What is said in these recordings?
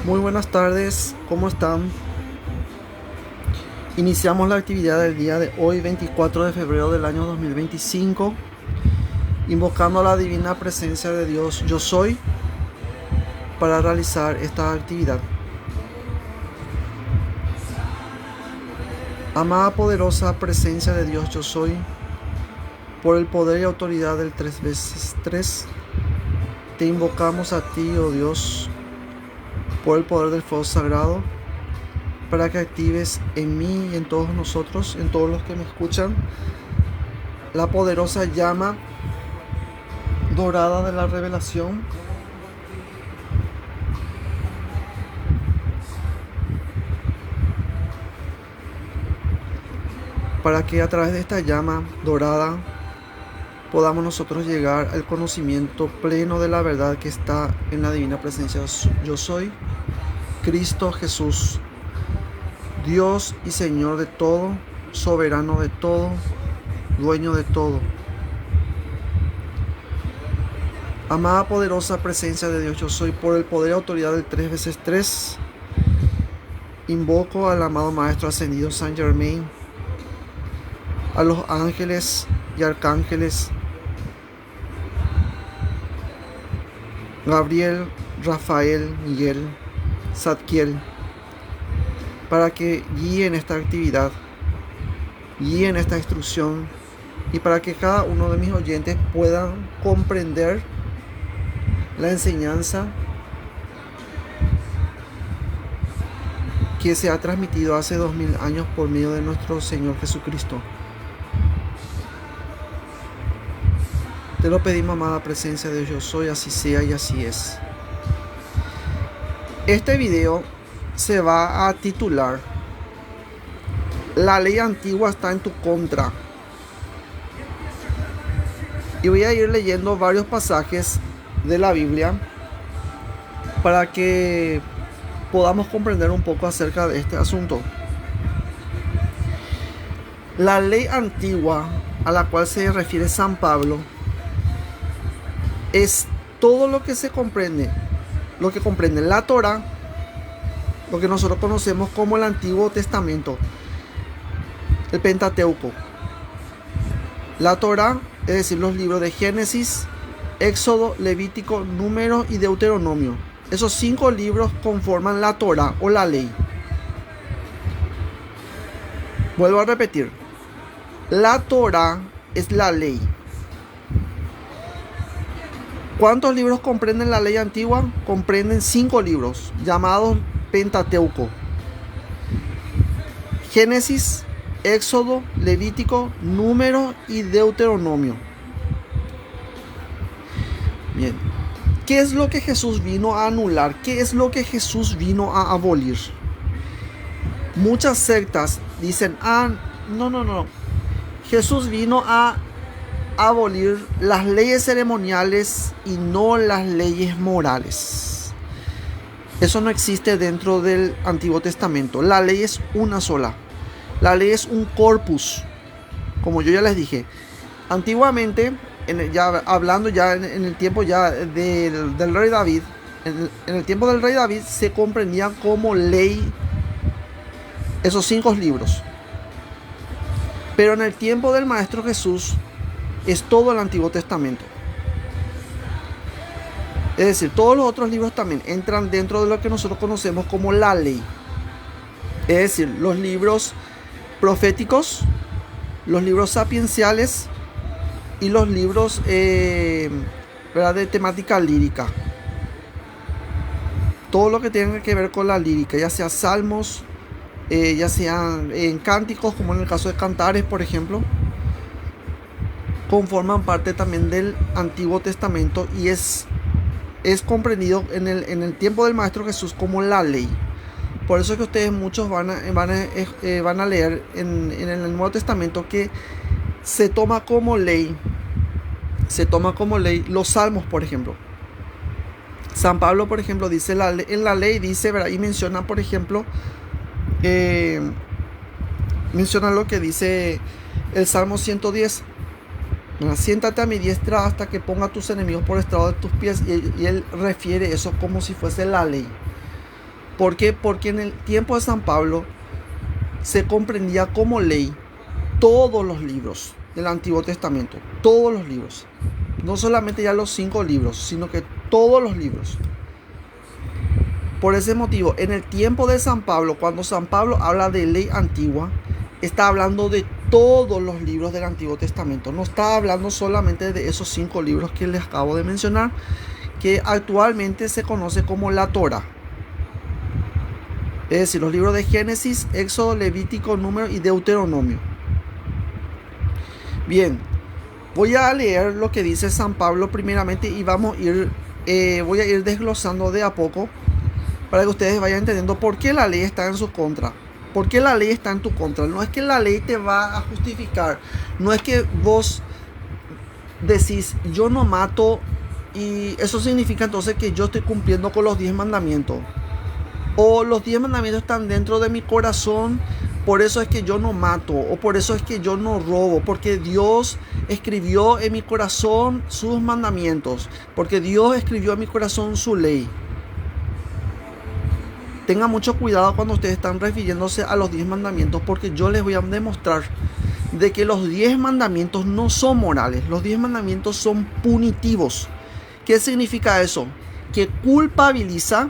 Muy buenas tardes, ¿cómo están? Iniciamos la actividad del día de hoy, 24 de febrero del año 2025, invocando a la divina presencia de Dios Yo Soy para realizar esta actividad. Amada poderosa presencia de Dios Yo Soy, por el poder y autoridad del 3x3, te invocamos a ti, oh Dios, por el poder del fuego sagrado, para que actives en mí y en todos nosotros, en todos los que me escuchan, la poderosa llama dorada de la revelación, para que a través de esta llama dorada podamos nosotros llegar al conocimiento pleno de la verdad que está en la divina presencia Yo Soy, Cristo Jesús, Dios y Señor de todo, soberano de todo, dueño de todo. Amada poderosa presencia de Dios Yo Soy, por el poder y autoridad del 3x3, invoco al amado Maestro Ascendido Saint Germain, a los ángeles y arcángeles Gabriel, Rafael, Miguel, Zadkiel, para que guíen esta actividad, guíen esta instrucción, y para que cada uno de mis oyentes puedan comprender la enseñanza que se ha transmitido hace 2000 años por medio de nuestro Señor Jesucristo. Te lo pedimos, amada presencia de Dios Yo Soy, así sea y así es. Este video se va a titular La ley antigua está en tu contra. Y voy a ir leyendo varios pasajes de la Biblia para que podamos comprender un poco acerca de este asunto. La ley antigua a la cual se refiere San Pablo es todo lo que se comprende, lo que comprende la Torá, lo que nosotros conocemos como el Antiguo Testamento, el Pentateuco. La Torá, es decir, los libros de Génesis, Éxodo, Levítico, Números y Deuteronomio. Esos 5 libros conforman la Torá o la ley. Vuelvo a repetir, la Torá es la ley. ¿Cuántos libros comprenden la ley antigua? Comprenden 5 libros llamados Pentateuco: Génesis, Éxodo, Levítico, Números y Deuteronomio. Bien, ¿qué es lo que Jesús vino a anular? ¿Qué es lo que Jesús vino a abolir? Muchas sectas dicen, no. Jesús vino a abolir las leyes ceremoniales y no las leyes morales. Eso no existe dentro del Antiguo Testamento. La ley es una sola. La ley es un corpus. Como yo ya les dije, antiguamente, hablando en el tiempo del rey David, en el tiempo del rey David se comprendían como ley esos 5 libros. Pero en el tiempo del Maestro Jesús es todo el Antiguo Testamento. Es decir, todos los otros libros también entran dentro de lo que nosotros conocemos como la ley. Es decir, los libros proféticos, los libros sapienciales y los libros de temática lírica. Todo lo que tenga que ver con la lírica, ya sea salmos, ya sean en cánticos, como en el caso de Cantares, por ejemplo, conforman parte también del Antiguo Testamento y es comprendido en el tiempo del Maestro Jesús como la ley. Por eso es que ustedes muchos van a leer en el Nuevo Testamento que se toma como ley los salmos, por ejemplo. San Pablo, por ejemplo, dice en la ley, dice, ¿verdad? Y menciona, por ejemplo, menciona lo que dice el Salmo 110. Siéntate a mi diestra hasta que ponga a tus enemigos por estrado de tus pies. Y él refiere eso como si fuese la ley. ¿Por qué? Porque en el tiempo de San Pablo se comprendía como ley todos los libros del Antiguo Testamento, todos los libros. No solamente ya los 5 libros, sino que todos los libros. Por ese motivo, en el tiempo de San Pablo, cuando San Pablo habla de ley antigua, está hablando de todos los libros del Antiguo Testamento. No está hablando solamente de esos 5 libros que les acabo de mencionar, que actualmente se conoce como la Torá. Es decir, los libros de Génesis, Éxodo, Levítico, Número y Deuteronomio. Bien, voy a leer lo que dice San Pablo primeramente y voy a ir desglosando de a poco para que ustedes vayan entendiendo por qué la ley está en su contra. ¿Por qué la ley está en tu contra? No es que la ley te va a justificar. No es que vos decís, yo no mato y eso significa entonces que yo estoy cumpliendo con los 10 mandamientos. O los 10 mandamientos están dentro de mi corazón, por eso es que yo no mato. O por eso es que yo no robo. Porque Dios escribió en mi corazón sus mandamientos. Porque Dios escribió en mi corazón su ley. Tengan mucho cuidado cuando ustedes están refiriéndose a los 10 mandamientos, porque yo les voy a demostrar de que los 10 mandamientos no son morales. Los 10 mandamientos son punitivos. ¿Qué significa eso? Que culpabiliza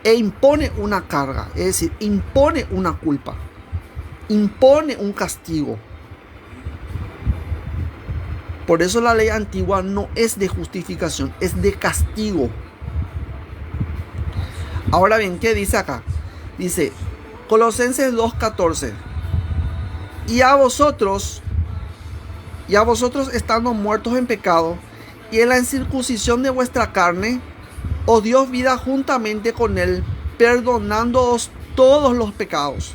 e impone una carga, es decir, impone una culpa, impone un castigo. Por eso la ley antigua no es de justificación, es de castigo. Ahora bien, ¿qué dice acá? Dice Colosenses 2:14. Y a vosotros estando muertos en pecado y en la incircuncisión de vuestra carne, os dio vida juntamente con él, perdonándoos todos los pecados.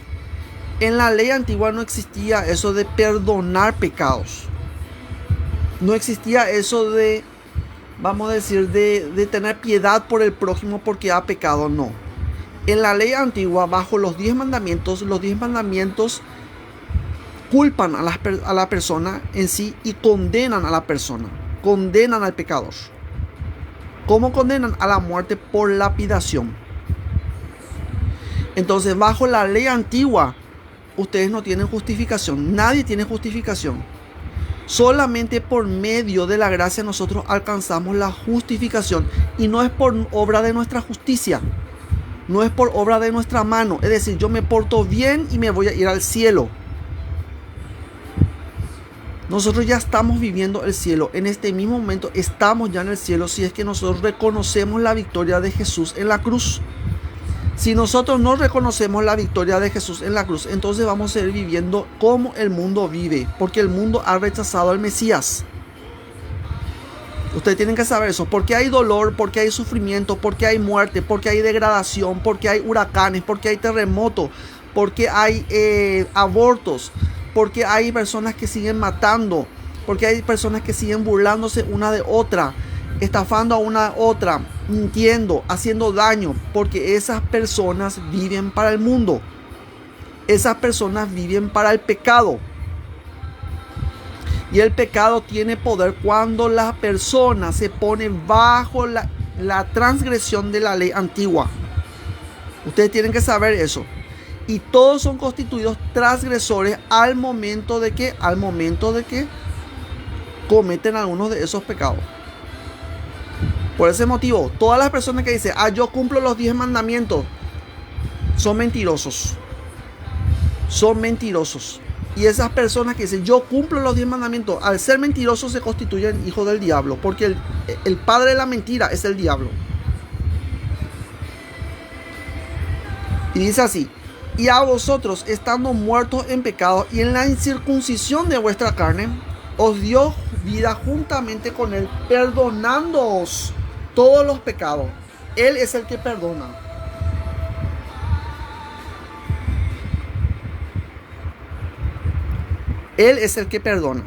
En la ley antigua no existía eso de perdonar pecados. No existía eso de, vamos a decir, de tener piedad por el prójimo porque ha pecado, no. En la ley antigua, bajo los 10 mandamientos culpan a la persona en sí y condenan a la persona, condenan al pecador. ¿Cómo condenan? A la muerte por lapidación. Entonces, bajo la ley antigua, ustedes no tienen justificación. Nadie tiene justificación. Solamente por medio de la gracia nosotros alcanzamos la justificación. Y no es por obra de nuestra justicia. No es por obra de nuestra mano. Es decir, yo me porto bien y me voy a ir al cielo. Nosotros ya estamos viviendo el cielo. En este mismo momento estamos ya en el cielo si es que nosotros reconocemos la victoria de Jesús en la cruz. Si nosotros no reconocemos la victoria de Jesús en la cruz, entonces vamos a seguir viviendo como el mundo vive, porque el mundo ha rechazado al Mesías. Ustedes tienen que saber eso. Porque hay dolor, porque hay sufrimiento, porque hay muerte, porque hay degradación, porque hay huracanes, porque hay terremotos, porque hay abortos, porque hay personas que siguen matando, porque hay personas que siguen burlándose una de otra, estafando a una otra, mintiendo, haciendo daño, porque esas personas viven para el mundo. Esas personas viven para el pecado. Y el pecado tiene poder cuando la persona se pone bajo la transgresión de la ley antigua. Ustedes tienen que saber eso. Y todos son constituidos transgresores al momento de que cometen algunos de esos pecados. Por ese motivo, todas las personas que dicen, yo cumplo los 10 mandamientos, son mentirosos. Son mentirosos. Y esas personas que dicen, yo cumplo los 10 mandamientos, al ser mentirosos se constituyen hijos del diablo, porque el padre de la mentira es el diablo. Y dice así: y a vosotros, estando muertos en pecado y en la incircuncisión de vuestra carne, os dio vida juntamente con él, perdonándoos todos los pecados. Él es el que perdona. Él es el que perdona.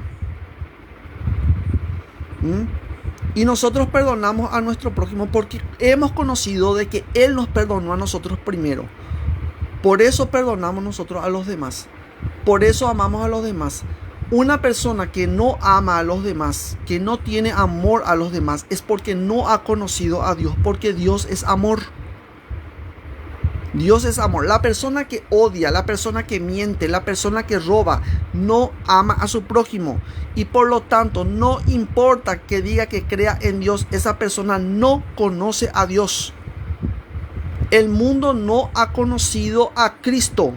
Y nosotros perdonamos a nuestro prójimo porque hemos conocido de que Él nos perdonó a nosotros primero. Por eso perdonamos nosotros a los demás. Por eso amamos a los demás. Una persona que no ama a los demás, que no tiene amor a los demás, es porque no ha conocido a Dios, porque Dios es amor. Dios es amor. La persona que odia, la persona que miente, la persona que roba, no ama a su prójimo. Y por lo tanto, no importa que diga que crea en Dios, esa persona no conoce a Dios. El mundo no ha conocido a Cristo.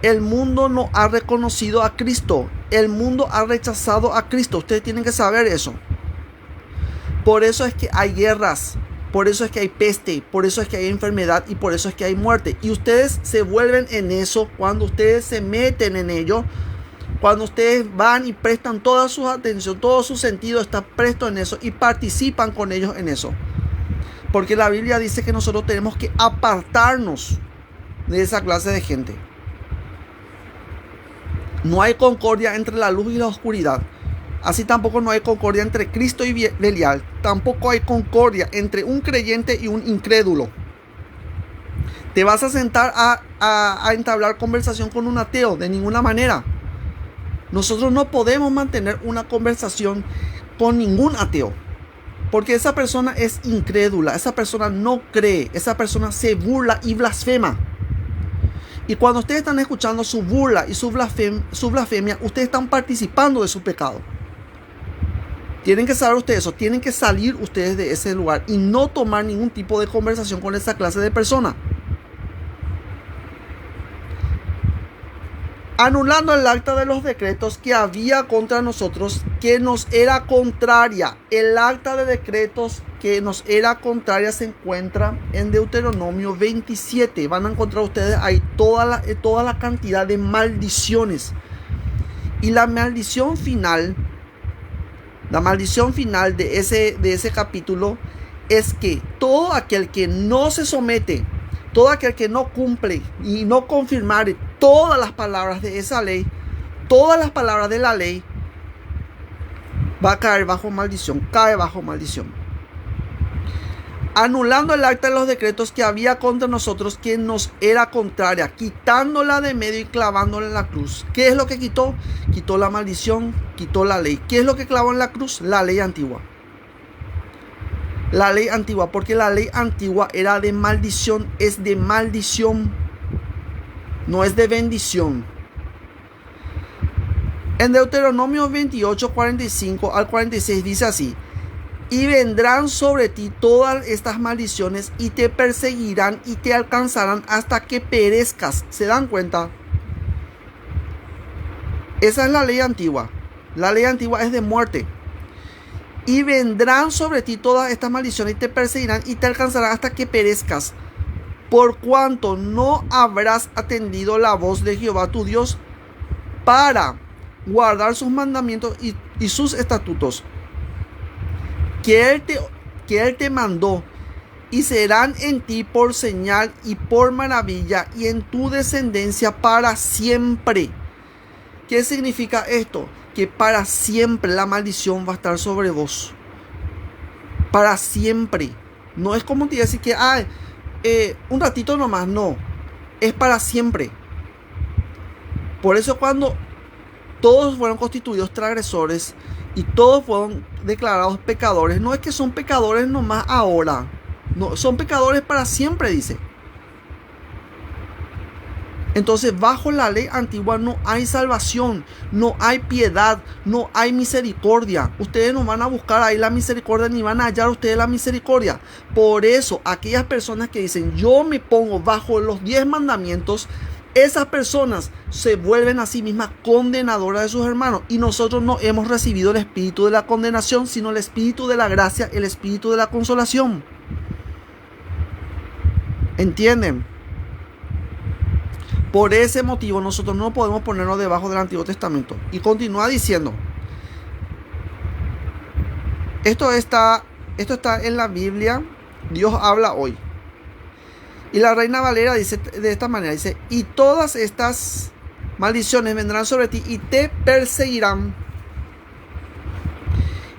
El mundo no ha reconocido a Cristo. El mundo ha rechazado a Cristo. Ustedes tienen que saber eso. Por eso es que hay guerras. Por eso es que hay peste, por eso es que hay enfermedad y por eso es que hay muerte. Y ustedes se vuelven en eso cuando ustedes se meten en ello. Cuando ustedes van y prestan toda su atención, todo su sentido está presto en eso y participan con ellos en eso. Porque la Biblia dice que nosotros tenemos que apartarnos de esa clase de gente. No hay concordia entre la luz y la oscuridad. Así tampoco no hay concordia entre Cristo y Belial. Tampoco hay concordia entre un creyente y un incrédulo. ¿Te vas a sentar a entablar conversación con un ateo? De ninguna manera. Nosotros no podemos mantener una conversación con ningún ateo. Porque esa persona es incrédula. Esa persona no cree. Esa persona se burla y blasfema. Y cuando ustedes están escuchando su burla y su blasfemia, ustedes están participando de su pecado. Tienen que saber ustedes eso, tienen que salir ustedes de ese lugar y no tomar ningún tipo de conversación con esa clase de persona. Anulando el acta de los decretos que había contra nosotros, que nos era contraria. El acta de decretos que nos era contraria se encuentra en Deuteronomio 27. Van a encontrar ustedes ahí toda la cantidad de maldiciones. Y la maldición final de ese capítulo es que todo aquel que no se somete, todo aquel que no cumple y no confirmare todas las palabras de esa ley, todas las palabras de la ley, va a caer bajo maldición, cae bajo maldición. Anulando el acta de los decretos que había contra nosotros, que nos era contraria, quitándola de medio y clavándola en la cruz. ¿Qué es lo que quitó? Quitó la maldición, quitó la ley. ¿Qué es lo que clavó en la cruz? La ley antigua. La ley antigua, porque la ley antigua era de maldición, es de maldición, no es de bendición. En Deuteronomio 28, 45 al 46 dice así: y vendrán sobre ti todas estas maldiciones y te perseguirán y te alcanzarán hasta que perezcas. ¿Se dan cuenta? Esa es la ley antigua. La ley antigua es de muerte. Y vendrán sobre ti todas estas maldiciones y te perseguirán y te alcanzarán hasta que perezcas. Por cuanto no habrás atendido la voz de Jehová tu Dios para guardar sus mandamientos y sus estatutos que él te mandó, y serán en ti por señal y por maravilla y en tu descendencia para siempre. ¿Qué significa esto? Que para siempre la maldición va a estar sobre vos. Para siempre. No es como te decir que un ratito nomás, no. Es para siempre. Por eso cuando todos fueron constituidos transgresores y todos fueron declarados pecadores, no es que son pecadores nomás ahora, no, son pecadores para siempre, dice. Entonces bajo la ley antigua no hay salvación, no hay piedad, no hay misericordia. Ustedes no van a buscar ahí la misericordia ni van a hallar ustedes la misericordia. Por eso aquellas personas que dicen yo me pongo bajo los 10 mandamientos, esas personas se vuelven a sí mismas condenadoras de sus hermanos. Y nosotros no hemos recibido el espíritu de la condenación, sino el espíritu de la gracia, el espíritu de la consolación. ¿Entienden? Por ese motivo nosotros no podemos ponernos debajo del Antiguo Testamento. Y continúa diciendo, esto está en la Biblia, Dios habla hoy. Y la Reina Valera dice de esta manera, dice: y todas estas maldiciones vendrán sobre ti y te perseguirán.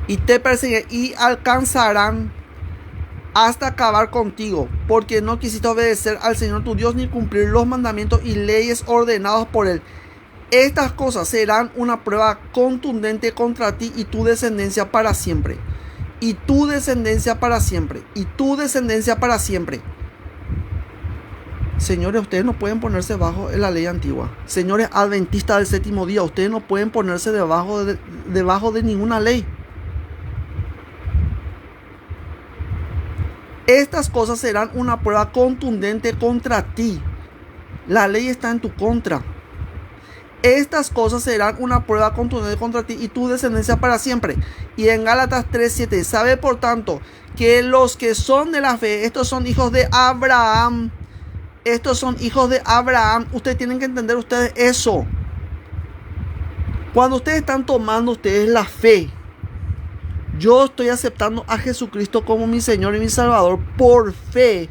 Y alcanzarán hasta acabar contigo, porque no quisiste obedecer al Señor tu Dios ni cumplir los mandamientos y leyes ordenados por Él. Estas cosas serán una prueba contundente contra ti y tu descendencia para siempre. Y tu descendencia para siempre. Y tu descendencia para siempre. Señores, ustedes no pueden ponerse bajo la ley antigua. Señores adventistas del séptimo día, ustedes no pueden ponerse debajo de ninguna ley. Estas cosas serán una prueba contundente contra ti. La ley está en tu contra. Estas cosas serán una prueba contundente contra ti y tu descendencia para siempre. Y en Gálatas 3:7, sabe por tanto que los que son de la fe, estos son hijos de Abraham. Estos son hijos de Abraham. Ustedes tienen que entender ustedes eso. Cuando ustedes están tomando ustedes la fe, yo estoy aceptando a Jesucristo como mi Señor y mi Salvador por fe,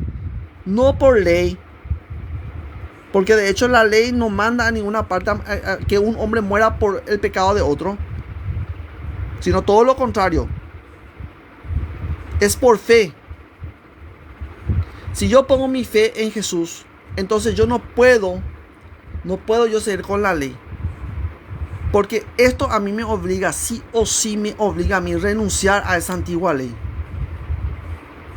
no por ley. Porque de hecho la ley no manda a ninguna parte a que un hombre muera por el pecado de otro, sino todo lo contrario. Es por fe. Si yo pongo mi fe en Jesús, entonces yo no puedo yo seguir con la ley. Porque esto a mí me obliga, sí o sí me obliga a mí renunciar a esa antigua ley.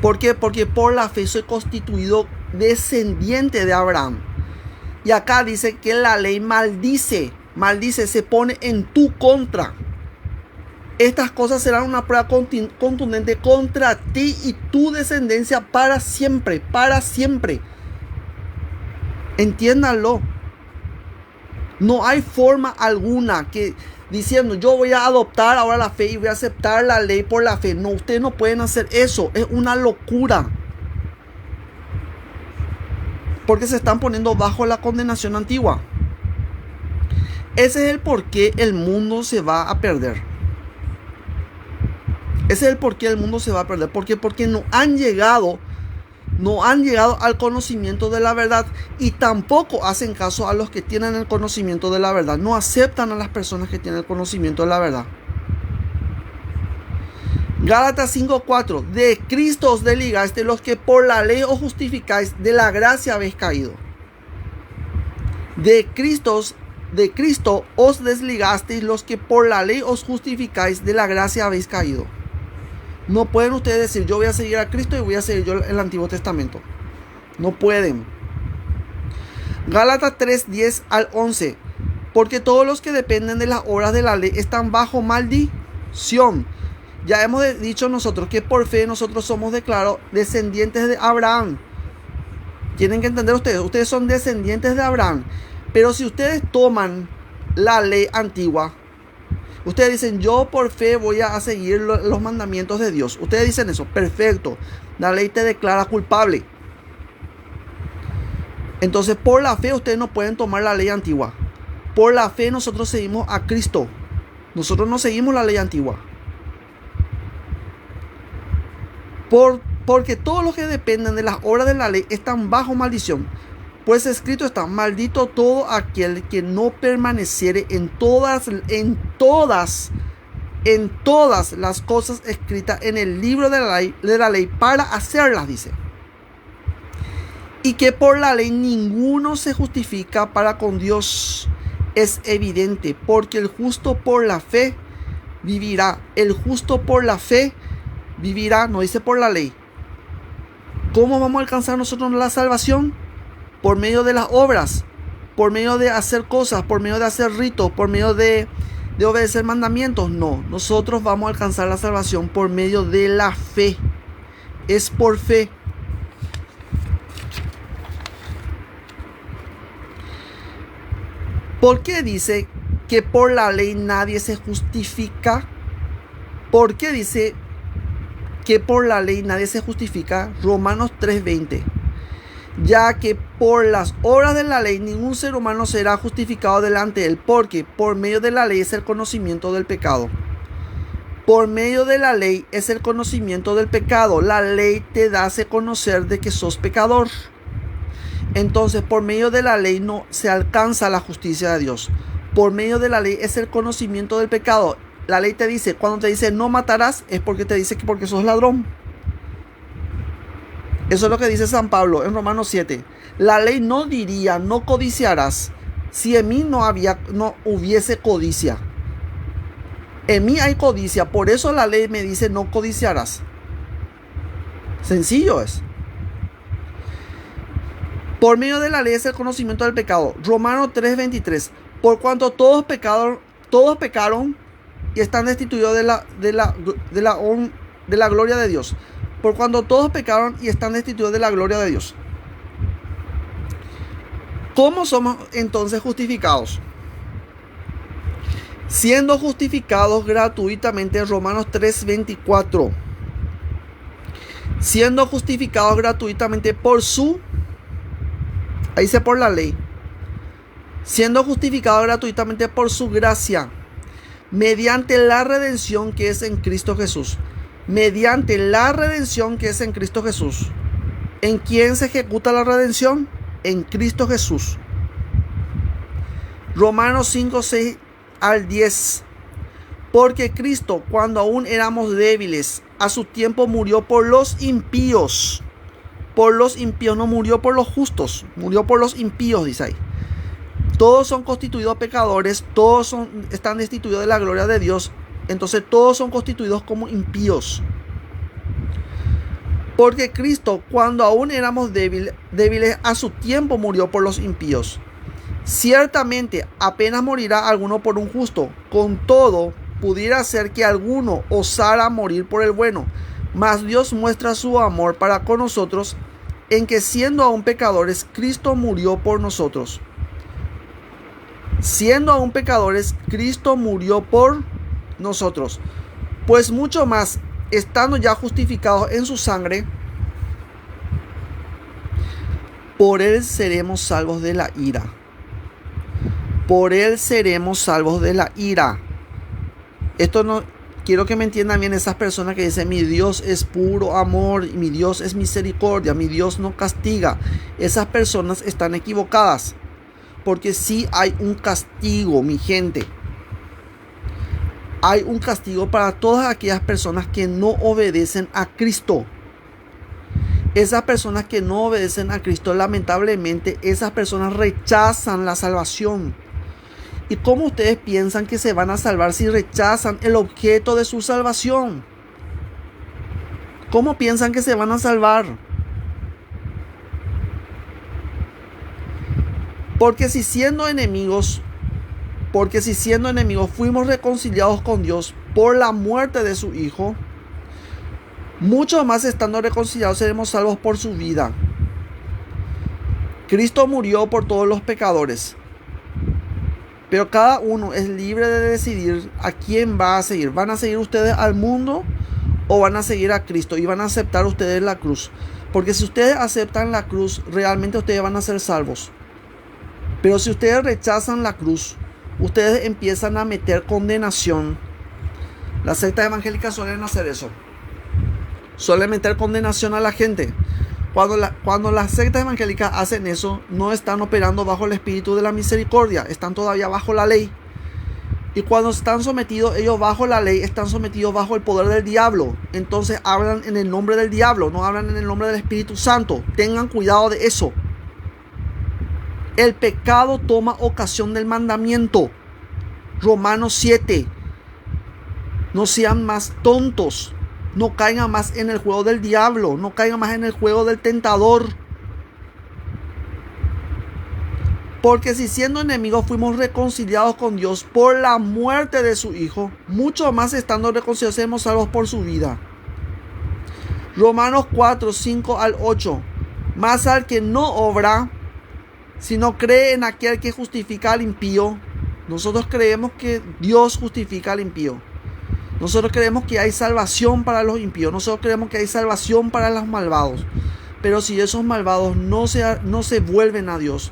¿Por qué? Porque por la fe soy constituido descendiente de Abraham. Y acá dice que la ley maldice, se pone en tu contra. Estas cosas serán una prueba contundente contra ti y tu descendencia para siempre, para siempre. Entiéndanlo. No hay forma alguna que diciendo yo voy a adoptar ahora la fe y voy a aceptar la ley por la fe. No, ustedes no pueden hacer eso. Es una locura. Porque se están poniendo bajo la condenación antigua. Ese es el por qué el mundo se va a perder. Ese es el por qué el mundo se va a perder. ¿Por qué? Porque no han llegado al conocimiento de la verdad y tampoco hacen caso a los que tienen el conocimiento de la verdad. No aceptan a las personas que tienen el conocimiento de la verdad. Gálatas 5:4, de Cristo os desligaste los que por la ley os justificáis, de la gracia habéis caído. De Cristo os desligasteis los que por la ley os justificáis, de la gracia habéis caído. No pueden ustedes decir yo voy a seguir a Cristo y voy a seguir yo el Antiguo Testamento. No pueden. Gálatas 3:10 al 11, porque todos los que dependen de las obras de la ley están bajo maldición. Ya hemos dicho nosotros que por fe nosotros somos declarados descendientes de Abraham. Tienen que entender ustedes son descendientes de Abraham. Pero si ustedes toman la ley antigua, ustedes dicen yo por fe voy a seguir los mandamientos de Dios. Ustedes dicen eso, perfecto. La ley te declara culpable. Entonces por la fe ustedes no pueden tomar la ley antigua. Por la fe nosotros seguimos a Cristo. Nosotros no seguimos la ley antigua. Porque todos los que dependen de las obras de la ley están bajo maldición. Pues escrito está, maldito todo aquel que no permaneciere en todas las cosas escritas en el libro de la ley para hacerlas, dice. Y que por la ley ninguno se justifica para con Dios. Es evidente, porque el justo por la fe vivirá. El justo por la fe vivirá, no dice por la ley. ¿Cómo vamos a alcanzar nosotros la salvación? Por medio de las obras, por medio de hacer cosas, por medio de hacer ritos, por medio de obedecer mandamientos. No, nosotros vamos a alcanzar la salvación por medio de la fe. Es por fe. ¿Por qué dice que por la ley nadie se justifica? ¿Por qué dice que por la ley nadie se justifica? Romanos 3:20. Ya que por las obras de la ley ningún ser humano será justificado delante de él, porque por medio de la ley es el conocimiento del pecado. Por medio de la ley es el conocimiento del pecado. La ley te hace conocer de que sos pecador. Entonces por medio de la ley no se alcanza la justicia de Dios. Por medio de la ley es el conocimiento del pecado. La ley te dice, cuando te dice no matarás, es porque te dice que porque sos ladrón. Eso es lo que dice San Pablo en Romanos 7. La ley no diría no codiciarás si en mí no hubiese codicia. En mí hay codicia, por eso la ley me dice no codiciarás. Sencillo es. Por medio de la ley es el conocimiento del pecado. Romanos 3:23. Por cuanto todos pecaron y están destituidos de la gloria de Dios. Por cuanto todos pecaron y están destituidos de la gloria de Dios. ¿Cómo somos entonces justificados? Siendo justificados gratuitamente, Romanos 3:24. Siendo justificados gratuitamente por su, ahí dice por la ley, siendo justificados gratuitamente por su gracia, mediante la redención que es en Cristo Jesús. Mediante la redención que es en Cristo Jesús. ¿En quién se ejecuta la redención? En Cristo Jesús. Romanos 5:6 al 10. Porque Cristo, cuando aún éramos débiles, a su tiempo murió por los impíos. Por los impíos, no murió por los justos, murió por los impíos, dice ahí. Todos son constituidos pecadores, todos están destituidos de la gloria de Dios. Entonces todos son constituidos como impíos. Porque Cristo, cuando aún éramos débiles, a su tiempo murió por los impíos. Ciertamente apenas morirá alguno por un justo. Con todo, pudiera ser que alguno osara morir por el bueno. Mas Dios muestra su amor para con nosotros en que siendo aún pecadores, Cristo murió por nosotros. Siendo aún pecadores, Cristo murió por nosotros. Pues mucho más, estando ya justificados en su sangre, por él seremos salvos de la ira. Por él seremos salvos de la ira. Esto no quiero que me entiendan bien esas personas que dicen: mi Dios es puro amor, y mi Dios es misericordia, mi Dios no castiga. Esas personas están equivocadas. Porque sí hay un castigo, mi gente. Hay un castigo para todas aquellas personas que no obedecen a Cristo. Esas personas que no obedecen a Cristo, lamentablemente, esas personas rechazan la salvación. ¿Y cómo ustedes piensan que se van a salvar si rechazan el objeto de su salvación? ¿Cómo piensan que se van a salvar? Porque si siendo enemigos fuimos reconciliados con Dios por la muerte de su Hijo, mucho más estando reconciliados seremos salvos por su vida. Cristo murió por todos los pecadores, pero cada uno es libre de decidir a quién va a seguir. ¿Van a seguir ustedes al mundo o van a seguir a Cristo y van a aceptar ustedes la cruz? Porque si ustedes aceptan la cruz, realmente ustedes van a ser salvos. Pero si ustedes rechazan la cruz, ustedes empiezan a meter condenación. Las sectas evangélicas suelen hacer eso. Suelen meter condenación a la gente. Cuando las sectas evangélicas hacen eso, no están operando bajo el espíritu de la misericordia. Están todavía bajo la ley. Y cuando están sometidos ellos bajo la ley, están sometidos bajo el poder del diablo. Entonces hablan en el nombre del diablo, no hablan en el nombre del Espíritu Santo. Tengan cuidado de eso. El pecado toma ocasión del mandamiento. Romanos 7. No sean más tontos. No caigan más en el juego del diablo. No caigan más en el juego del tentador. Porque si siendo enemigos fuimos reconciliados con Dios por la muerte de su Hijo, mucho más estando reconciliados seremos salvos por su vida. Romanos 4, 5 al 8. Mas al que no obra, sino cree en aquel que justifica al impío. Nosotros creemos que Dios justifica al impío. Nosotros creemos que hay salvación para los impíos. Nosotros creemos que hay salvación para los malvados. Pero si esos malvados no se vuelven a Dios,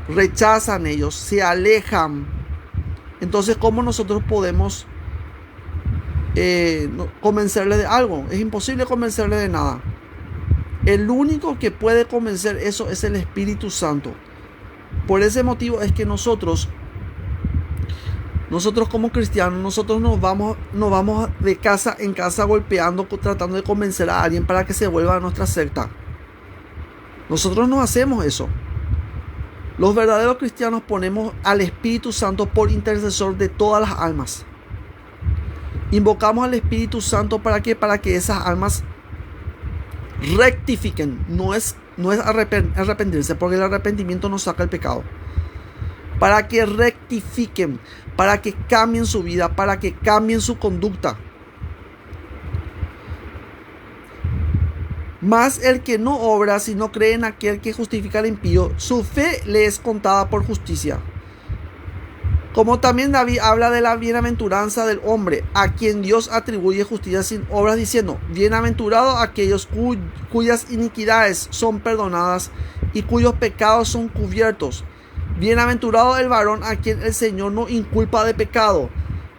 rechazan ellos, se alejan, entonces ¿cómo nosotros podemos convencerle de algo? Es imposible convencerle de nada. El único que puede convencer eso es el Espíritu Santo. Por ese motivo es que nosotros como cristianos, nosotros nos vamos de casa en casa golpeando, tratando de convencer a alguien para que se vuelva a nuestra secta. Nosotros no hacemos eso. Los verdaderos cristianos ponemos al Espíritu Santo por intercesor de todas las almas. Invocamos al Espíritu Santo ¿para qué? Para que esas almas rectifiquen. No es no es arrepentirse, porque el arrepentimiento no saca el pecado. Para que rectifiquen, para que cambien su vida, para que cambien su conducta. Mas el que no obra, si no cree en aquel que justifica al impío, su fe le es contada por justicia. Como también David habla de la bienaventuranza del hombre, a quien Dios atribuye justicia sin obras, diciendo: bienaventurados aquellos cuyas iniquidades son perdonadas y cuyos pecados son cubiertos. Bienaventurado el varón a quien el Señor no inculpa de pecado.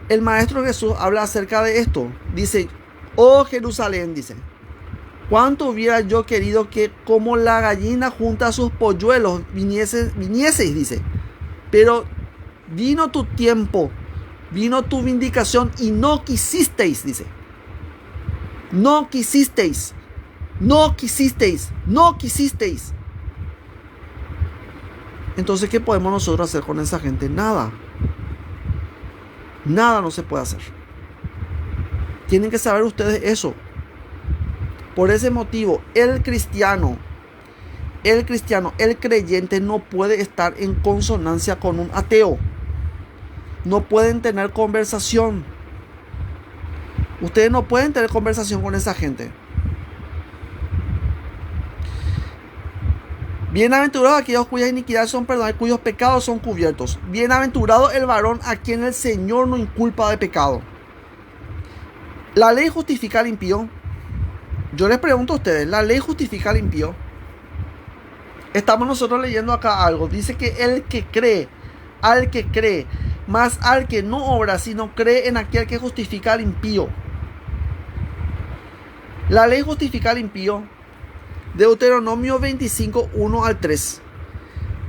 El Maestro Jesús habla acerca de esto. Dice: oh Jerusalén, dice, cuánto hubiera yo querido que como la gallina junta a sus polluelos vinieseis, dice. Pero vino tu tiempo, vino tu vindicación y no quisisteis, dice. No quisisteis, no quisisteis, no quisisteis. Entonces, ¿qué podemos nosotros hacer con esa gente? Nada. Nada no se puede hacer. Tienen que saber ustedes eso. Por ese motivo, el cristiano, el creyente no puede estar en consonancia con un ateo. No pueden tener conversación. Ustedes no pueden tener conversación con esa gente. Bienaventurados aquellos cuyas iniquidades son perdonadas y cuyos pecados son cubiertos. Bienaventurado el varón a quien el Señor no inculpa de pecado. ¿La ley justifica al impío? Yo les pregunto a ustedes, ¿la ley justifica al impío? Estamos nosotros leyendo acá algo. Dice que el que cree, al que cree, más al que no obra, sino cree en aquel que justifica al impío. La ley justifica al impío. Deuteronomio 25, 1 al 3.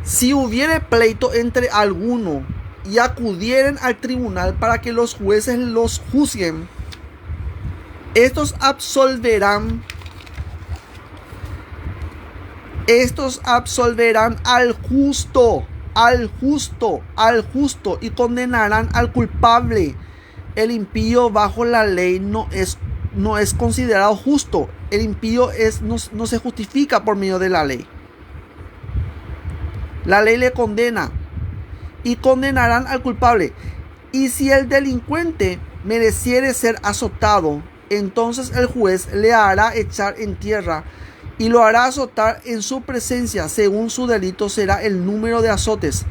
Si hubiere pleito entre alguno y acudieren al tribunal para que los jueces los juzguen, estos absolverán al justo, y condenarán al culpable. El impío bajo la ley no es considerado justo. El impío no se justifica por medio de la ley. La ley le condena y condenarán al culpable. Y si el delincuente mereciere ser azotado, entonces el juez le hará echar en tierra y lo hará azotar en su presencia. Según su delito será el número de azotes.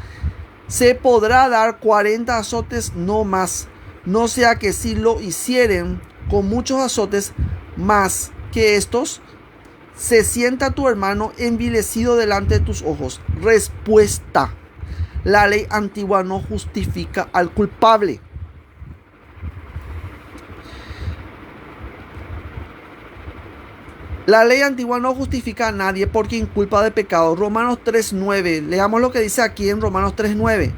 Se podrá dar 40 azotes, no más. No sea que si lo hicieren con muchos azotes más que estos, se sienta tu hermano envilecido delante de tus ojos. Respuesta: la ley antigua no justifica al culpable. La ley antigua no justifica a nadie porque inculpa de pecado. Romanos 3:9. Leamos lo que dice aquí en Romanos 3:9.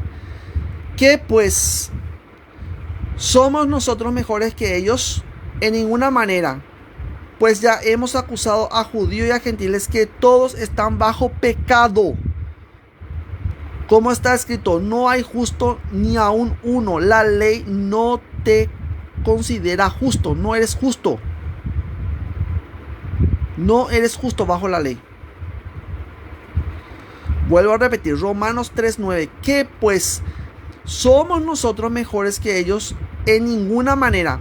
¿Qué pues? ¿Somos nosotros mejores que ellos? En ninguna manera. Pues ya hemos acusado a judíos y a gentiles que todos están bajo pecado. Como está escrito: no hay justo ni aun uno. La ley no te considera justo. No eres justo. No eres justo bajo la ley. Vuelvo a repetir, Romanos 3:9. ¿Qué pues? ¿Somos nosotros mejores que ellos? En ninguna manera.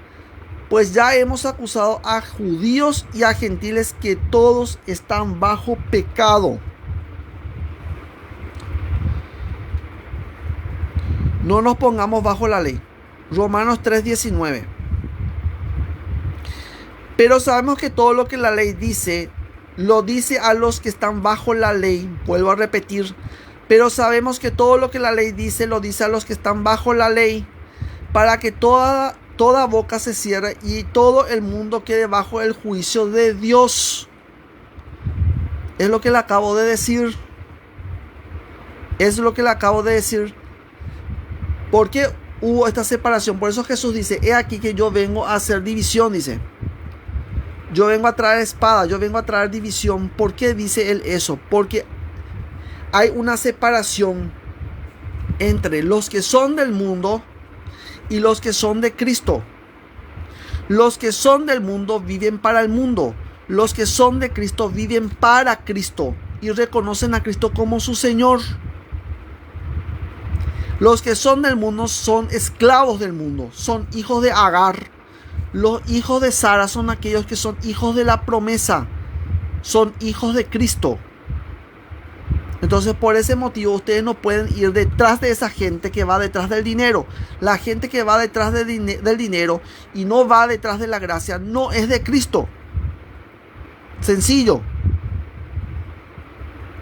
Pues ya hemos acusado a judíos y a gentiles que todos están bajo pecado. No nos pongamos bajo la ley. Romanos 3:19. Pero sabemos que todo lo que la ley dice, lo dice a los que están bajo la ley. Vuelvo a repetir. Pero sabemos que todo lo que la ley dice, lo dice a los que están bajo la ley, para que toda boca se cierre y todo el mundo quede bajo el juicio de Dios. Es lo que le acabo de decir. Es lo que le acabo de decir. ¿Por qué hubo esta separación? Por eso Jesús dice: he aquí que yo vengo a hacer división, dice. Yo vengo a traer espada, yo vengo a traer división. ¿Por qué dice él eso? Porque hay una separación entre los que son del mundo y los que son de Cristo. Los que son del mundo viven para el mundo. Los que son de Cristo viven para Cristo. y reconocen a Cristo como su Señor. Los que son del mundo son esclavos del mundo, son hijos de Agar. Los hijos de Sara son aquellos que son hijos de la promesa, son hijos de Cristo. Entonces, por ese motivo, ustedes no pueden ir detrás de esa gente que va detrás del dinero. La gente que va detrás del dinero y no va detrás de la gracia no es de Cristo. Sencillo.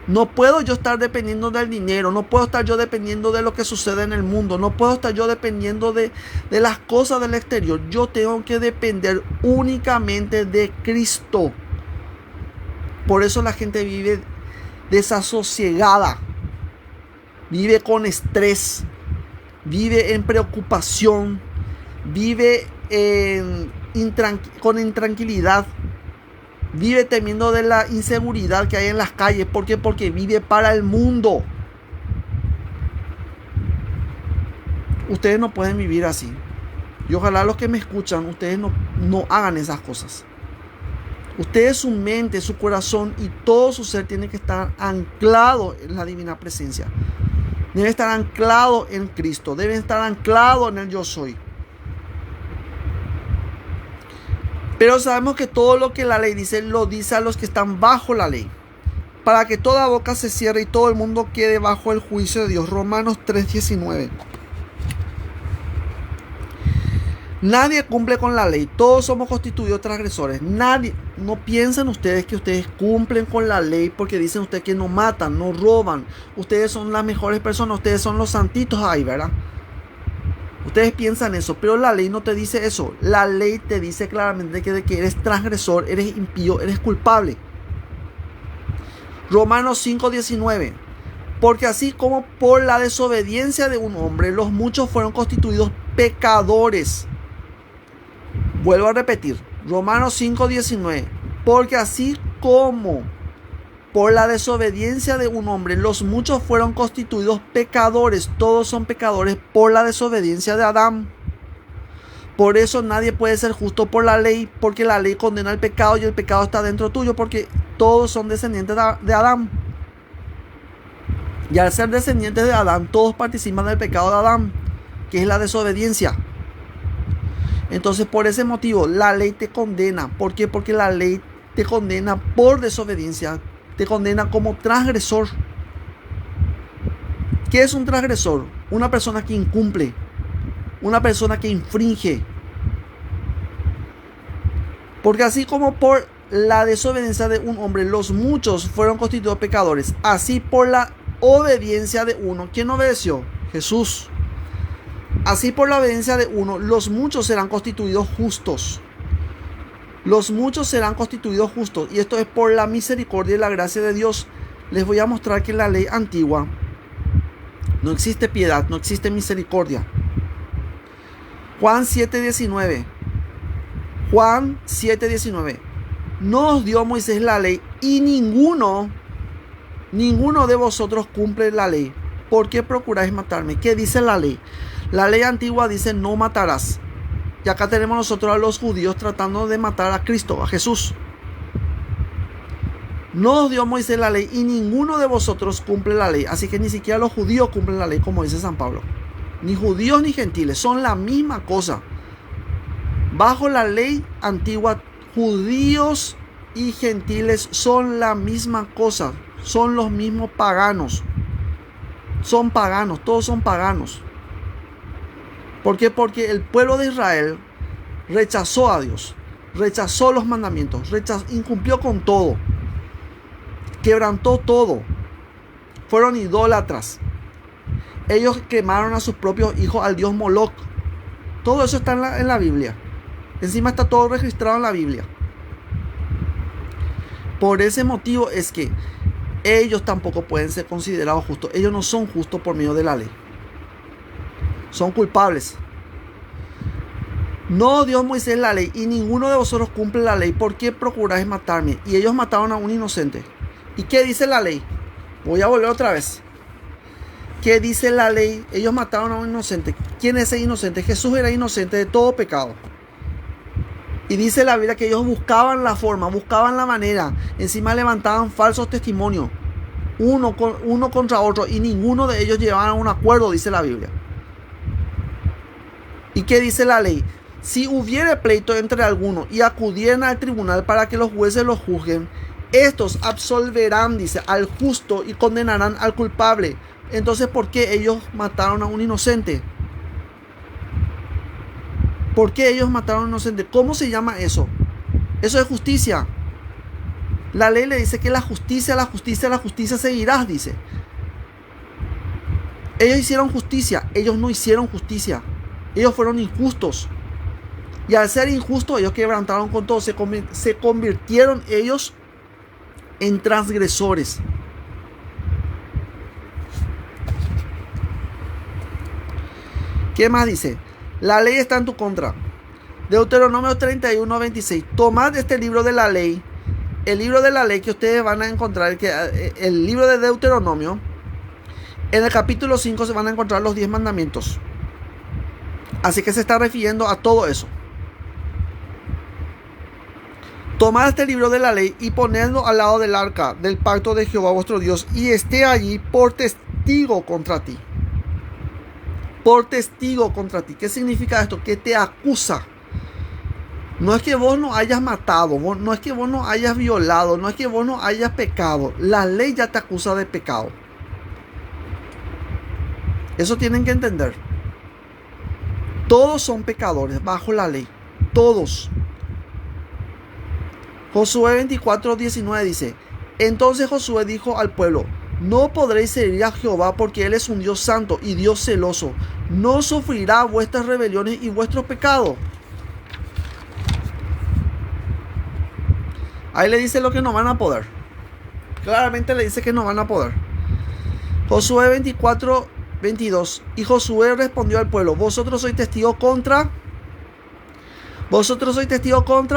No puedo yo estar dependiendo del dinero, no puedo estar yo dependiendo de lo que sucede en el mundo, no puedo estar yo dependiendo de las cosas del exterior. Yo tengo que depender únicamente de Cristo. Por eso la gente vive desasosiegada, vive con estrés, vive en preocupación, vive con intranquilidad. Vive temiendo de la inseguridad que hay en las calles. ¿Por qué? Porque vive para el mundo. Ustedes no pueden vivir así. Y ojalá los que me escuchan, ustedes no hagan esas cosas. Ustedes, su mente, su corazón y todo su ser tiene que estar anclado en la divina presencia. Debe estar anclado en Cristo. Debe estar anclado en el yo soy. Pero sabemos que todo lo que la ley dice, lo dice a los que están bajo la ley, para que toda boca se cierre y todo el mundo quede bajo el juicio de Dios. Romanos 3:19. Nadie cumple con la ley, todos somos constituidos transgresores. Nadie, no piensen ustedes que ustedes cumplen con la ley porque dicen ustedes que no matan, no roban. Ustedes son las mejores personas, ustedes son los santitos ahí, ¿verdad? Ustedes piensan eso, pero la ley no te dice eso. La ley te dice claramente que eres transgresor, eres impío, eres culpable. Romanos 5:19. Porque así como por la desobediencia de un hombre, los muchos fueron constituidos pecadores. Vuelvo a repetir. Romanos 5:19. Porque así como por la desobediencia de un hombre, los muchos fueron constituidos pecadores. Todos son pecadores por la desobediencia de Adán. Por eso nadie puede ser justo por la ley, porque la ley condena el pecado y el pecado está dentro tuyo, porque todos son descendientes de Adán. Y al ser descendientes de Adán, todos participan del pecado de Adán, que es la desobediencia. Entonces, por ese motivo, la ley te condena. ¿Por qué? Porque la ley te condena por desobediencia. Te condena como transgresor. ¿Qué es un transgresor? Una persona que incumple, una persona que infringe. Porque así como por la desobediencia de un hombre los muchos fueron constituidos pecadores, así por la obediencia de uno, ¿quién obedeció? Jesús. Así por la obediencia de uno, los muchos serán constituidos justos. Los muchos serán constituidos justos. Y esto es por la misericordia y la gracia de Dios. Les voy a mostrar que en la ley antigua no existe piedad, no existe misericordia. Juan 7:19. Juan 7:19. No os dio Moisés la ley y ninguno de vosotros cumple la ley. ¿Por qué procuráis matarme? ¿Qué dice la ley? La ley antigua dice no matarás. Y acá tenemos nosotros a los judíos tratando de matar a Cristo, a Jesús. No os dio Moisés la ley y ninguno de vosotros cumple la ley. Así que ni siquiera los judíos cumplen la ley, como dice San Pablo. Ni judíos ni gentiles, son la misma cosa. Bajo la ley antigua, judíos y gentiles son la misma cosa. Son los mismos paganos. Son paganos, todos son paganos. ¿Por qué? Porque el pueblo de Israel rechazó a Dios, rechazó los mandamientos, incumplió con todo, quebrantó todo, fueron idólatras. Ellos quemaron a sus propios hijos al dios Moloch. Todo eso está en la Biblia. Encima está todo registrado en la Biblia. Por ese motivo es que ellos tampoco pueden ser considerados justos. Ellos no son justos por medio de la ley. Son culpables. No dio Moisés la ley y ninguno de vosotros cumple la ley. ¿Por qué procuráis matarme? Y ellos mataron a un inocente. ¿Y qué dice la ley? Voy a volver otra vez. ¿Qué dice la ley? Ellos mataron a un inocente. ¿Quién es ese inocente? Jesús era inocente de todo pecado. Y dice la Biblia que ellos buscaban la forma, buscaban la manera. Encima levantaban falsos testimonios. uno contra otro, y ninguno de ellos llevaban a un acuerdo, dice la Biblia. ¿Y qué dice la ley? Si hubiere pleito entre algunos y acudieran al tribunal para que los jueces los juzguen, estos absolverán, dice, al justo y condenarán al culpable. Entonces, ¿por qué ellos mataron a un inocente? ¿Por qué ellos mataron a un inocente? ¿Cómo se llama eso? Eso es justicia. La ley le dice que la justicia seguirás, dice. Ellos hicieron justicia, ellos no hicieron justicia. Ellos fueron injustos. Y al ser injustos, ellos quebrantaron con todo. Se convirtieron ellos en transgresores. ¿Qué más dice? La ley está en tu contra. Deuteronomio 31:26. Tomad este libro de la ley. El libro de la ley que ustedes van a encontrar, el libro de Deuteronomio, en el capítulo 5 se van a encontrar los 10 mandamientos. Así que se está refiriendo a todo eso. Tomad este libro de la ley y ponedlo al lado del arca del pacto de Jehová vuestro Dios, y esté allí por testigo contra ti. Por testigo contra ti. ¿Qué significa esto? Que te acusa. No es que vos no hayas matado, no es que vos no hayas violado, no es que vos no hayas pecado. La ley ya te acusa de pecado. Eso tienen que entender. Todos son pecadores bajo la ley. Todos. Josué 24:19 dice: Entonces Josué dijo al pueblo: No podréis servir a Jehová, porque Él es un Dios santo y Dios celoso. No sufrirá vuestras rebeliones y vuestros pecados. Ahí le dice lo que no van a poder. Claramente le dice que no van a poder. Josué 24:22. Y Josué respondió al pueblo: Vosotros sois testigos contra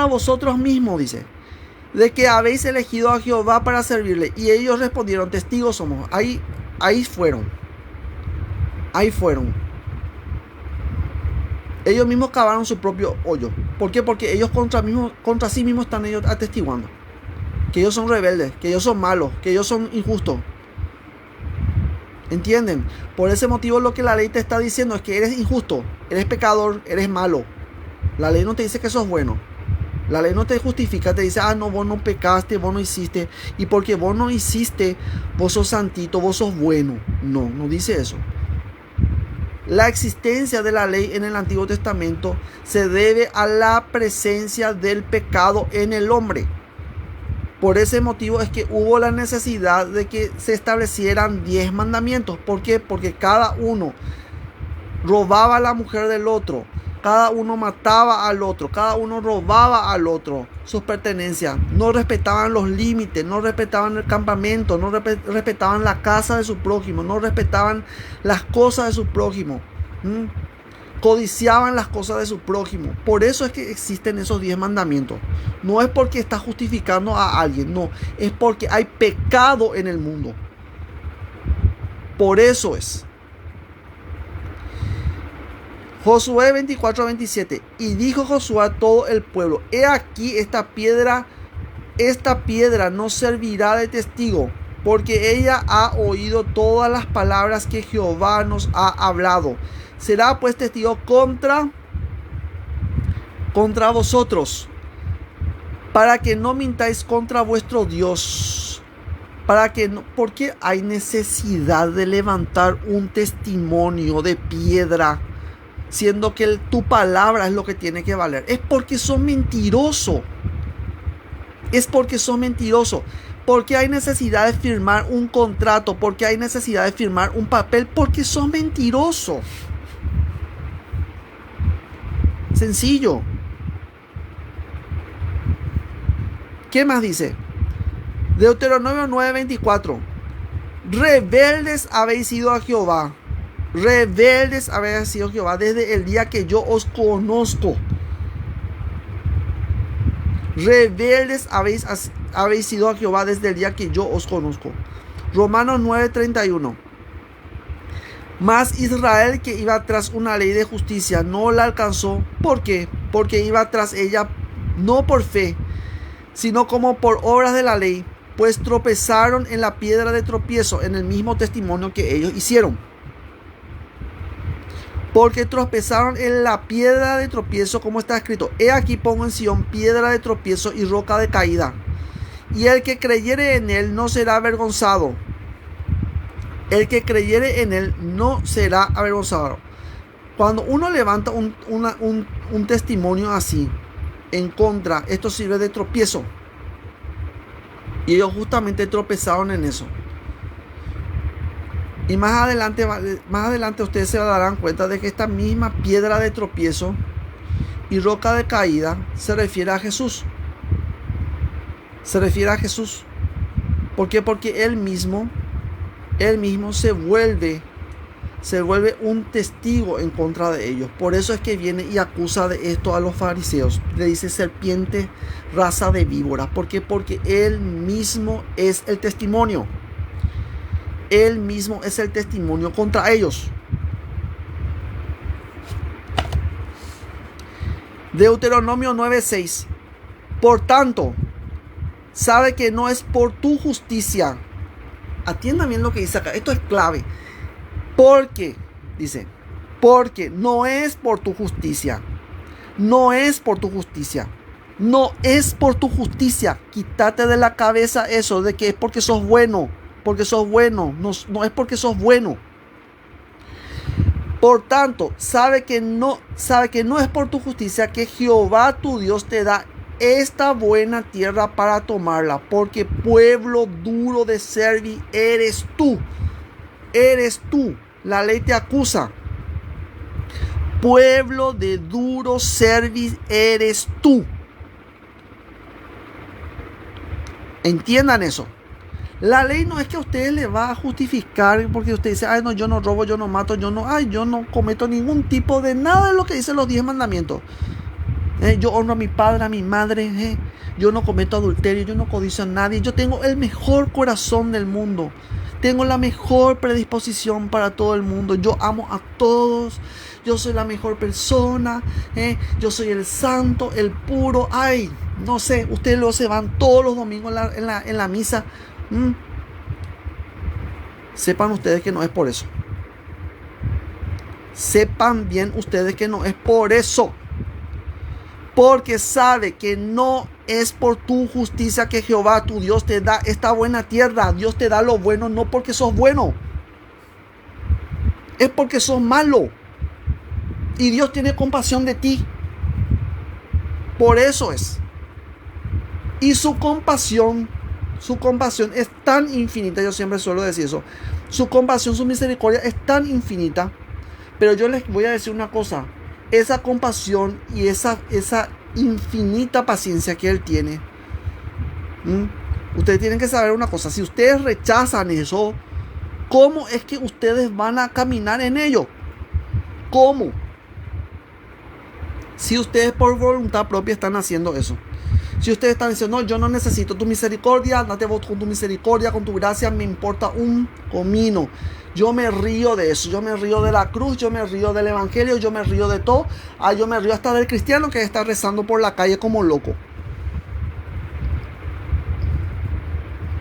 vosotros mismos, dice, de que habéis elegido a Jehová para servirle. Y ellos respondieron: testigos somos. Ahí fueron. Ellos mismos cavaron su propio hoyo. ¿Por qué? Porque ellos contra sí mismos están ellos atestiguando que ellos son rebeldes, que ellos son malos, que ellos son injustos. ¿Entienden? Por ese motivo lo que la ley te está diciendo es que eres injusto, eres pecador, eres malo. La ley no te dice que sos bueno. La ley no te justifica, te dice: no, vos no pecaste, vos no hiciste. Y porque vos no hiciste, vos sos santito, vos sos bueno. No dice eso. La existencia de la ley en el Antiguo Testamento se debe a la presencia del pecado en el hombre. Por ese motivo es que hubo la necesidad de que se establecieran 10 mandamientos. ¿Por qué? Porque cada uno robaba a la mujer del otro, cada uno mataba al otro, cada uno robaba al otro sus pertenencias. No respetaban los límites, no respetaban el campamento, no respetaban la casa de su prójimo, no respetaban las cosas de su prójimo. Codiciaban las cosas de su prójimo. Por eso es que existen esos 10 mandamientos. No es porque está justificando a alguien, no, es porque hay pecado en el mundo. Por eso es. Josué 24:27. Y dijo Josué a todo el pueblo: He aquí esta piedra no servirá de testigo, porque ella ha oído todas las palabras que Jehová nos ha hablado. Será pues testigo contra vosotros, para que no mintáis contra vuestro Dios. Porque hay necesidad de levantar un testimonio de piedra, siendo que tu palabra es lo que tiene que valer. Es porque son mentirosos. Porque hay necesidad de firmar un contrato, porque hay necesidad de firmar un papel, porque son mentirosos. Sencillo. ¿Qué más dice? Deuteronomio 9:24. Rebeldes habéis sido a Jehová. Rebeldes habéis sido a Jehová desde el día que yo os conozco. Rebeldes habéis sido a Jehová desde el día que yo os conozco. Romanos 9:31. Mas Israel, que iba tras una ley de justicia, no la alcanzó. ¿Por qué? Porque iba tras ella no por fe, sino como por obras de la ley. pues tropezaron en la piedra de tropiezo, en el mismo testimonio que ellos hicieron. Porque tropezaron en la piedra de tropiezo, como está escrito: he aquí pongo en Sión piedra de tropiezo y roca de caída, y el que creyere en él no será avergonzado. El que creyere en él no será avergonzado. Cuando uno levanta un testimonio así en contra, esto sirve de tropiezo. Y ellos justamente tropezaron en eso. Y más adelante ustedes se darán cuenta de que esta misma piedra de tropiezo y roca de caída se refiere a Jesús. Se refiere a Jesús. ¿Por qué? Porque Él mismo se vuelve un testigo en contra de ellos. Por eso es que viene y acusa de esto a los fariseos. Le dice: serpiente, raza de víboras. ¿Por qué? Porque Él mismo es el testimonio. Él mismo es el testimonio contra ellos. Deuteronomio 9:6. Por tanto, sabe que no es por tu justicia. Atiendan bien lo que dice acá. Esto es clave. Porque no es por tu justicia. No es por tu justicia. No es por tu justicia. Quítate de la cabeza eso de que es porque sos bueno. Porque sos bueno. No es porque sos bueno. Por tanto, sabe que no es por tu justicia que Jehová tu Dios te da esta buena tierra para tomarla, porque pueblo duro de servir eres tú. Eres tú. La ley te acusa. Pueblo de duro servir eres tú. Entiendan eso. La ley no es que a ustedes les va a justificar porque usted dice: ay, no, yo no robo, yo no mato, yo no cometo ningún tipo de nada de lo que dicen los 10 mandamientos. Yo honro a mi padre, a mi madre. Yo no cometo adulterio, yo no codicio a nadie. Yo tengo el mejor corazón del mundo. Tengo la mejor predisposición para todo el mundo. Yo amo a todos. Yo soy la mejor persona. Yo soy el santo, el puro. Ay, no sé, ustedes luego se van todos los domingos en la misa. Sepan ustedes que no es por eso. Sepan bien ustedes que no es por eso. Porque sabe que no es por tu justicia que Jehová tu Dios te da esta buena tierra. Dios te da lo bueno no porque sos bueno. Es porque sos malo. Y Dios tiene compasión de ti. Por eso es. Y su compasión es tan infinita. Yo siempre suelo decir eso. Su compasión, su misericordia es tan infinita. Pero yo les voy a decir una cosa. Esa compasión y esa infinita paciencia que Él tiene. Ustedes tienen que saber una cosa. Si ustedes rechazan eso, ¿cómo es que ustedes van a caminar en ello? ¿Cómo? Si ustedes por voluntad propia están haciendo eso. Si ustedes están diciendo: no, yo no necesito tu misericordia, date vos con tu misericordia, con tu gracia, me importa un comino. Yo me río de eso, yo me río de la cruz, yo me río del evangelio, yo me río de todo. Yo me río hasta del cristiano que está rezando por la calle como loco.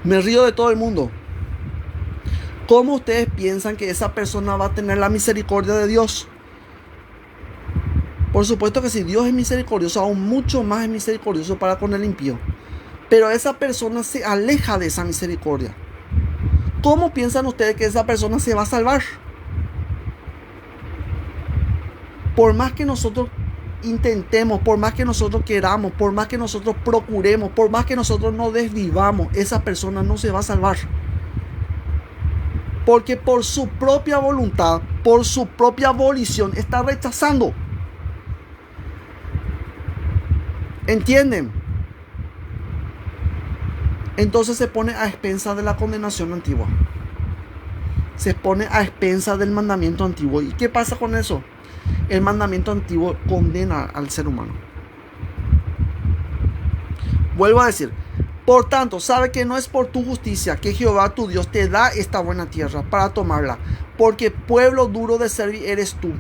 Me río de todo el mundo. ¿Cómo ustedes piensan que esa persona va a tener la misericordia de Dios? Por supuesto que si Dios es misericordioso, aún mucho más es misericordioso para con el impío. Pero esa persona se aleja de esa misericordia. ¿Cómo piensan ustedes que esa persona se va a salvar? Por más que nosotros intentemos, por más que nosotros queramos, por más que nosotros procuremos, por más que nosotros nos desvivamos, esa persona no se va a salvar. Porque por su propia voluntad, por su propia volición, está rechazando. ¿Entienden? Entonces se pone a expensas de la condenación antigua. Se pone a expensas del mandamiento antiguo. ¿Y qué pasa con eso? El mandamiento antiguo condena al ser humano. Vuelvo a decir: por tanto, sabe que no es por tu justicia que Jehová tu Dios te da esta buena tierra para tomarla, porque pueblo duro de servir eres tú.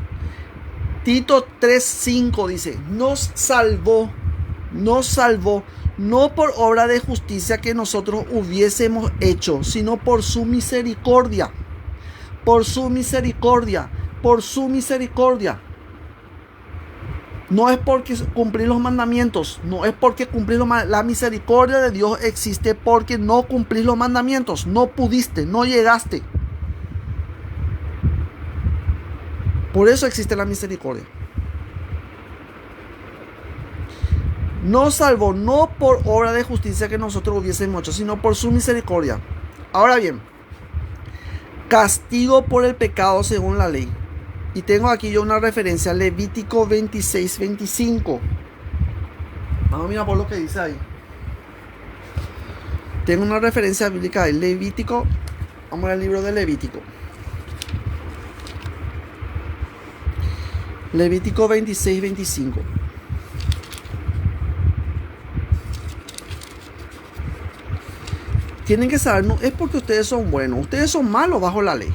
Tito 3:5 dice: nos salvó no por obra de justicia que nosotros hubiésemos hecho, sino por su misericordia, por su misericordia, por su misericordia. No es porque cumplir los mandamientos, no es porque cumplir la misericordia de Dios existe porque no cumplís los mandamientos, no pudiste, no llegaste. Por eso existe la misericordia. Nos salvó no por obra de justicia que nosotros hubiésemos hecho, sino por su misericordia. Ahora bien, castigo por el pecado según la ley. Y tengo aquí yo una referencia, Levítico 26:25. Vamos a mirar por lo que dice ahí. Tengo una referencia bíblica de Levítico. Vamos al libro de Levítico. Levítico 26:25. Tienen que saber, no es porque ustedes son buenos, ustedes son malos bajo la ley.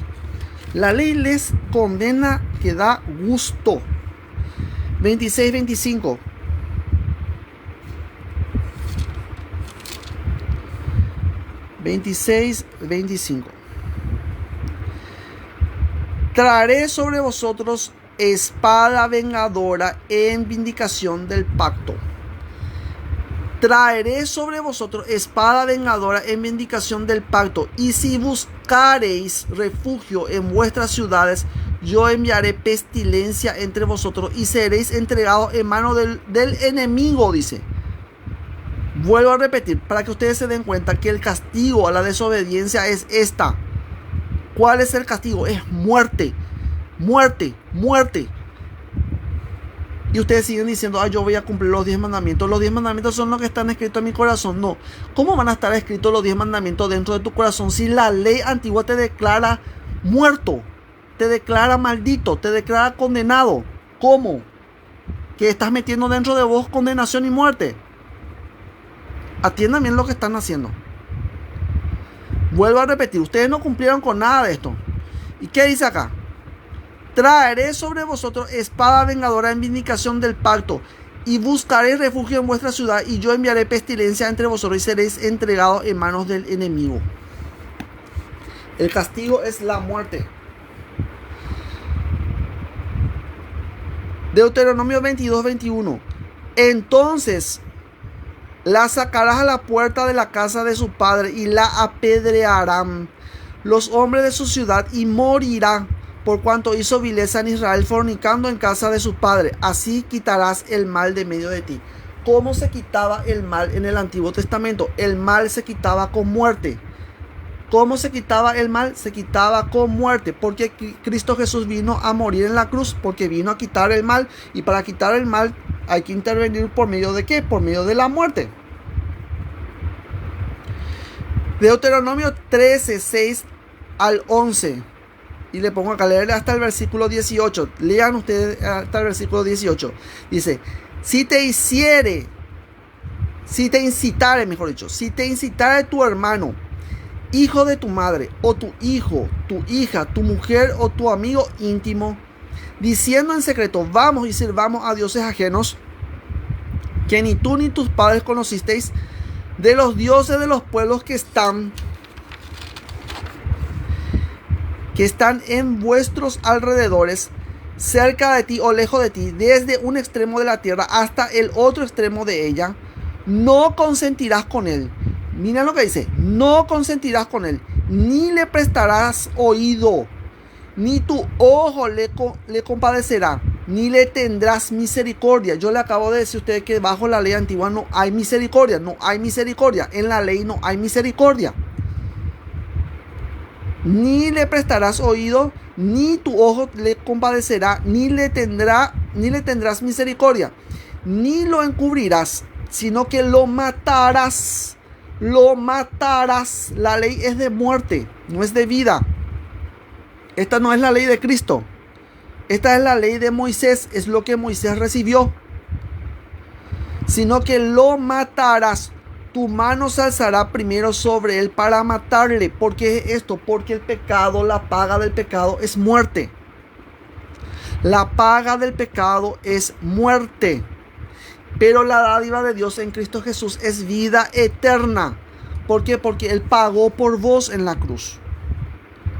La ley les condena que da gusto. 26:25. Traeré sobre vosotros espada vengadora en vindicación del pacto. Traeré sobre vosotros espada vengadora en vindicación del pacto. Y si buscareis refugio en vuestras ciudades, yo enviaré pestilencia entre vosotros y seréis entregados en mano del enemigo, dice. Vuelvo a repetir, para que ustedes se den cuenta que el castigo a la desobediencia es esta. ¿Cuál es el castigo? Es muerte, muerte, muerte. Y ustedes siguen diciendo, yo voy a cumplir los 10 mandamientos. Los 10 mandamientos son los que están escritos en mi corazón. No. ¿Cómo van a estar escritos los 10 mandamientos dentro de tu corazón si la ley antigua te declara muerto, te declara maldito, te declara condenado? ¿Cómo? Que estás metiendo dentro de vos condenación y muerte. Atiendan bien lo que están haciendo. Vuelvo a repetir, ustedes no cumplieron con nada de esto. ¿Y qué dice acá? Traeré sobre vosotros espada vengadora en vindicación del pacto, y buscaré refugio en vuestra ciudad, y yo enviaré pestilencia entre vosotros, y seréis entregados en manos del enemigo. El castigo es la muerte. Deuteronomio 22:21. Entonces la sacarás a la puerta de la casa de su padre, y la apedrearán los hombres de su ciudad, y morirá, por cuanto hizo vileza en Israel, fornicando en casa de su padre. Así quitarás el mal de medio de ti. ¿Cómo se quitaba el mal en el Antiguo Testamento? El mal se quitaba con muerte. ¿Cómo se quitaba el mal? Se quitaba con muerte. Porque Cristo Jesús vino a morir en la cruz, porque vino a quitar el mal. Y para quitar el mal hay que intervenir por medio de ¿qué? Por medio de la muerte. Deuteronomio 13:6 al 11. Y le pongo acá, leerle hasta el versículo 18. Lean ustedes hasta el versículo 18. Dice, si te incitare, si te incitare tu hermano, hijo de tu madre, o tu hijo, tu hija, tu mujer o tu amigo íntimo, diciendo en secreto, vamos y sirvamos a dioses ajenos, que ni tú ni tus padres conocisteis, de los dioses de los pueblos que están en vuestros alrededores, cerca de ti o lejos de ti, desde un extremo de la tierra hasta el otro extremo de ella, no consentirás con él. Mira lo que dice, no consentirás con él, ni le prestarás oído, ni tu ojo le compadecerá, ni le tendrás misericordia. Yo le acabo de decir a ustedes que bajo la ley antigua no hay misericordia, no hay misericordia, en la ley no hay misericordia. Ni le prestarás oído, ni tu ojo le compadecerá, ni le tendrás misericordia, ni lo encubrirás, sino que lo matarás. Lo matarás. La ley es de muerte, no es de vida. Esta no es la ley de Cristo. Esta es la ley de Moisés, es lo que Moisés recibió. Sino que lo matarás. Tu mano se alzará primero sobre él para matarle. ¿Por qué esto? Porque el pecado, la paga del pecado es muerte. La paga del pecado es muerte. Pero la dádiva de Dios en Cristo Jesús es vida eterna. ¿Por qué? Porque Él pagó por vos en la cruz.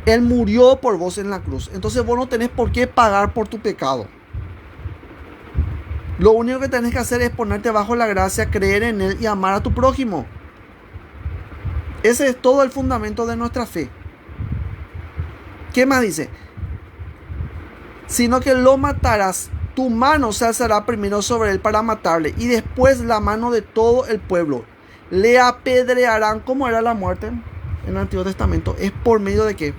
Él murió por vos en la cruz. Entonces vos no tenés por qué pagar por tu pecado. Lo único que tenés que hacer es ponerte bajo la gracia, creer en Él y amar a tu prójimo. Ese es todo el fundamento de nuestra fe. ¿Qué más dice? Sino que lo matarás, tu mano se alzará primero sobre él para matarle, y después la mano de todo el pueblo. Le apedrearán. ¿Cómo era la muerte en el Antiguo Testamento? ¿Es por medio de qué?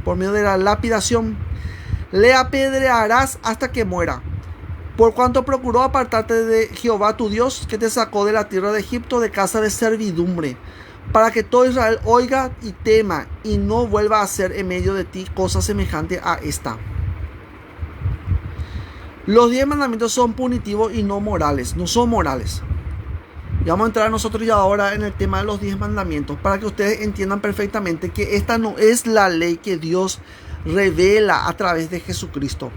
Por medio de la lapidación. Le apedrearás hasta que muera. Por cuanto procuró apartarte de Jehová tu Dios, que te sacó de la tierra de Egipto, de casa de servidumbre, para que todo Israel oiga y tema, y no vuelva a hacer en medio de ti cosa semejante a esta. Los 10 mandamientos son punitivos y no morales, no son morales. Y vamos a entrar nosotros ya ahora en el tema de los 10 mandamientos, para que ustedes entiendan perfectamente que esta no es la ley que Dios revela a través de Jesucristo.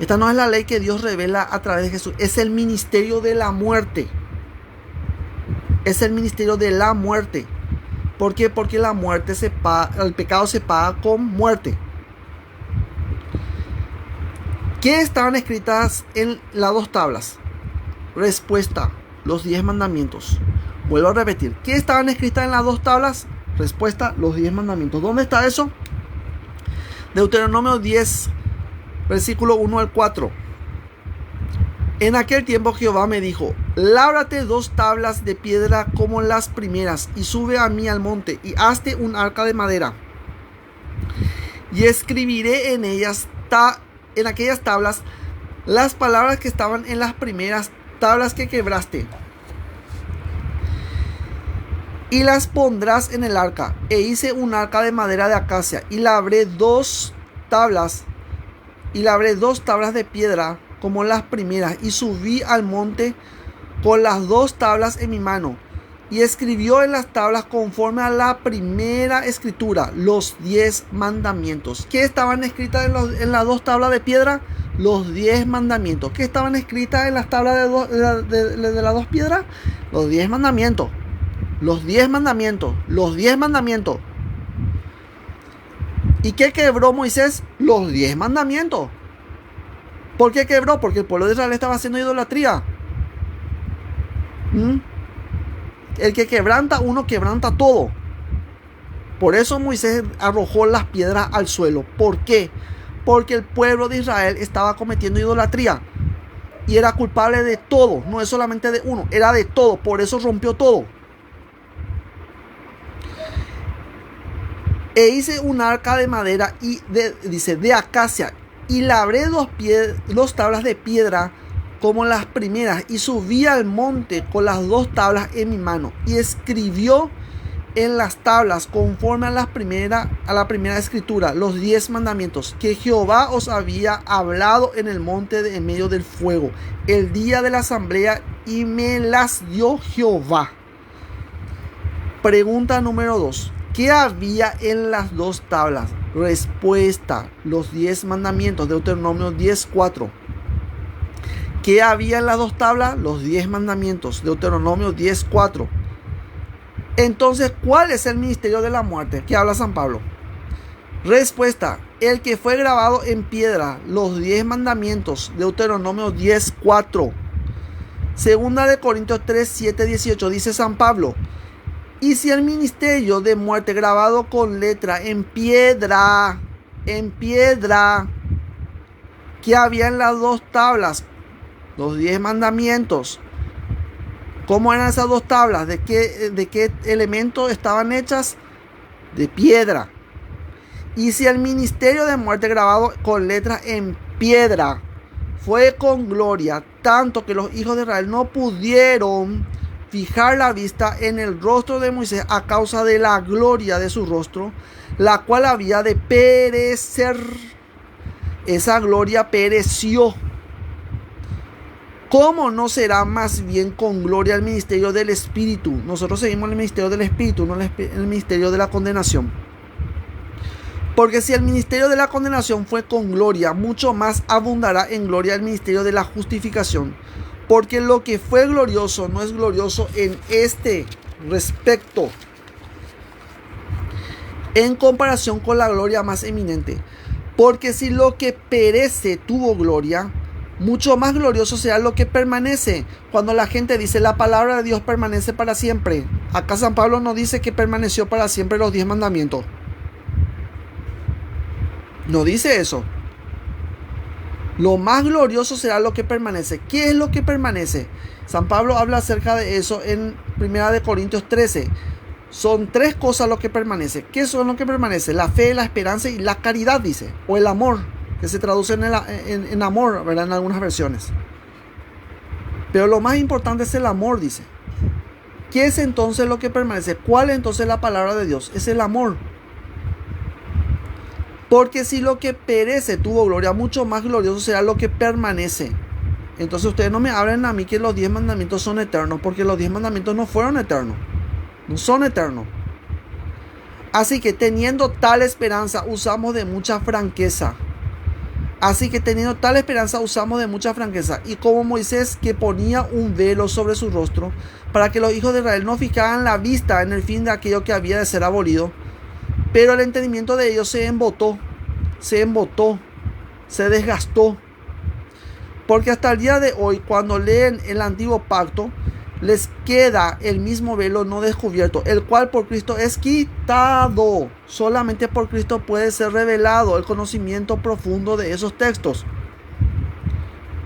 Esta no es la ley que Dios revela a través de Jesús. Es el ministerio de la muerte. Es el ministerio de la muerte. ¿Por qué? Porque la muerte el pecado se paga con muerte. ¿Qué estaban escritas en las 2 tablas? Respuesta: los 10 mandamientos. Vuelvo a repetir. ¿Qué estaban escritas en las 2 tablas? Respuesta: los 10 mandamientos. ¿Dónde está eso? Deuteronomio 10, versículo 1 al 4. En aquel tiempo Jehová me dijo: lábrate 2 tablas de piedra como las primeras, y sube a mí al monte, y hazte un arca de madera. Y escribiré en aquellas tablas las palabras que estaban en las primeras tablas que quebraste. Y las pondrás en el arca. E hice un arca de madera de acacia, y labré 2 tablas. Y labré 2 tablas de piedra como las primeras, y subí al monte con las 2 tablas en mi mano. Y escribió en las tablas conforme a la primera escritura los 10 mandamientos. ¿Qué estaban escritas en las 2 tablas de piedra? Los 10 mandamientos. ¿Qué estaban escritas en las tablas de las 2 piedras? Los 10 mandamientos. Los 10 mandamientos. Los 10 mandamientos. ¿Y qué quebró Moisés? Los 10 mandamientos. ¿Por qué quebró? Porque el pueblo de Israel estaba haciendo idolatría. El que quebranta uno, quebranta todo. Por eso Moisés arrojó las piedras al suelo. ¿Por qué? Porque el pueblo de Israel estaba cometiendo idolatría. Y era culpable de todo. No es solamente de uno, era de todo. Por eso rompió todo. E hice un arca de madera y de acacia, y labré 2 tablas de piedra como las primeras, y subí al monte con las 2 tablas en mi mano, y escribió en las tablas conforme a la primera escritura los 10 mandamientos que Jehová os había hablado en el monte en medio del fuego el día de la asamblea, y me las dio Jehová. Pregunta número 2. ¿Qué había en las 2 tablas? Respuesta: los 10 mandamientos. Deuteronomio 10:4. ¿Qué había en las 2 tablas? Los 10 mandamientos. Deuteronomio 10:4. Entonces, ¿cuál es el ministerio de la muerte que habla San Pablo? Respuesta: el que fue grabado en piedra. Los 10 mandamientos. Deuteronomio 10:4. Segunda de Corintios 3:7-18 dice San Pablo: y si el ministerio de muerte grabado con letra en piedra, que había en las 2 tablas, los 10 mandamientos. ¿Cómo eran esas 2 tablas? ¿De qué elementos estaban hechas? De piedra. Y si el ministerio de muerte grabado con letra en piedra fue con gloria, tanto que los hijos de Israel no pudieron fijar la vista en el rostro de Moisés a causa de la gloria de su rostro, la cual había de perecer. Esa gloria pereció. ¿Cómo no será más bien con gloria el ministerio del Espíritu? Nosotros seguimos el ministerio del Espíritu, no el ministerio de la condenación. Porque si el ministerio de la condenación fue con gloria, mucho más abundará en gloria el ministerio de la justificación. Porque lo que fue glorioso no es glorioso en este respecto, en comparación con la gloria más eminente. Porque si lo que perece tuvo gloria, mucho más glorioso será lo que permanece. Cuando la gente dice la palabra de Dios permanece para siempre, acá San Pablo no dice que permaneció para siempre los 10 mandamientos. No dice eso. Lo más glorioso será lo que permanece. ¿Qué es lo que permanece? San Pablo habla acerca de eso en 1 Corintios 13. Son 3 cosas lo que permanece. ¿Qué son lo que permanece? La fe, la esperanza y la caridad, dice. O el amor, que se traduce en amor, ¿verdad? En algunas versiones. Pero lo más importante es el amor, dice. ¿Qué es entonces lo que permanece? ¿Cuál es entonces la palabra de Dios? Es el amor. Porque si lo que perece tuvo gloria, mucho más glorioso será lo que permanece. Entonces ustedes no me hablen a mí que los 10 mandamientos son eternos, porque los 10 mandamientos no fueron eternos. No son eternos. Así que teniendo tal esperanza, usamos de mucha franqueza. Y como Moisés, que ponía un velo sobre su rostro, para que los hijos de Israel no fijaran la vista en el fin de aquello que había de ser abolido. Pero el entendimiento de ellos se embotó, se desgastó. Porque hasta el día de hoy, cuando leen el antiguo pacto, les queda el mismo velo no descubierto, el cual por Cristo es quitado. Solamente por Cristo puede ser revelado el conocimiento profundo de esos textos.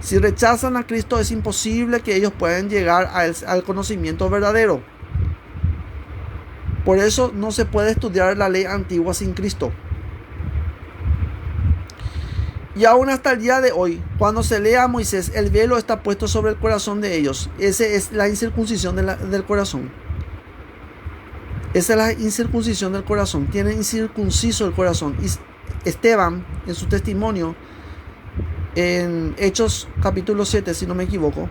Si rechazan a Cristo, es imposible que ellos puedan llegar al conocimiento verdadero. Por eso no se puede estudiar la ley antigua sin Cristo. Y aún hasta el día de hoy, cuando se lee a Moisés, el velo está puesto sobre el corazón de ellos. Esa es la incircuncisión del corazón. Esa es la incircuncisión del corazón. Tiene incircunciso el corazón. Y Esteban, en su testimonio, en Hechos capítulo 7, si no me equivoco,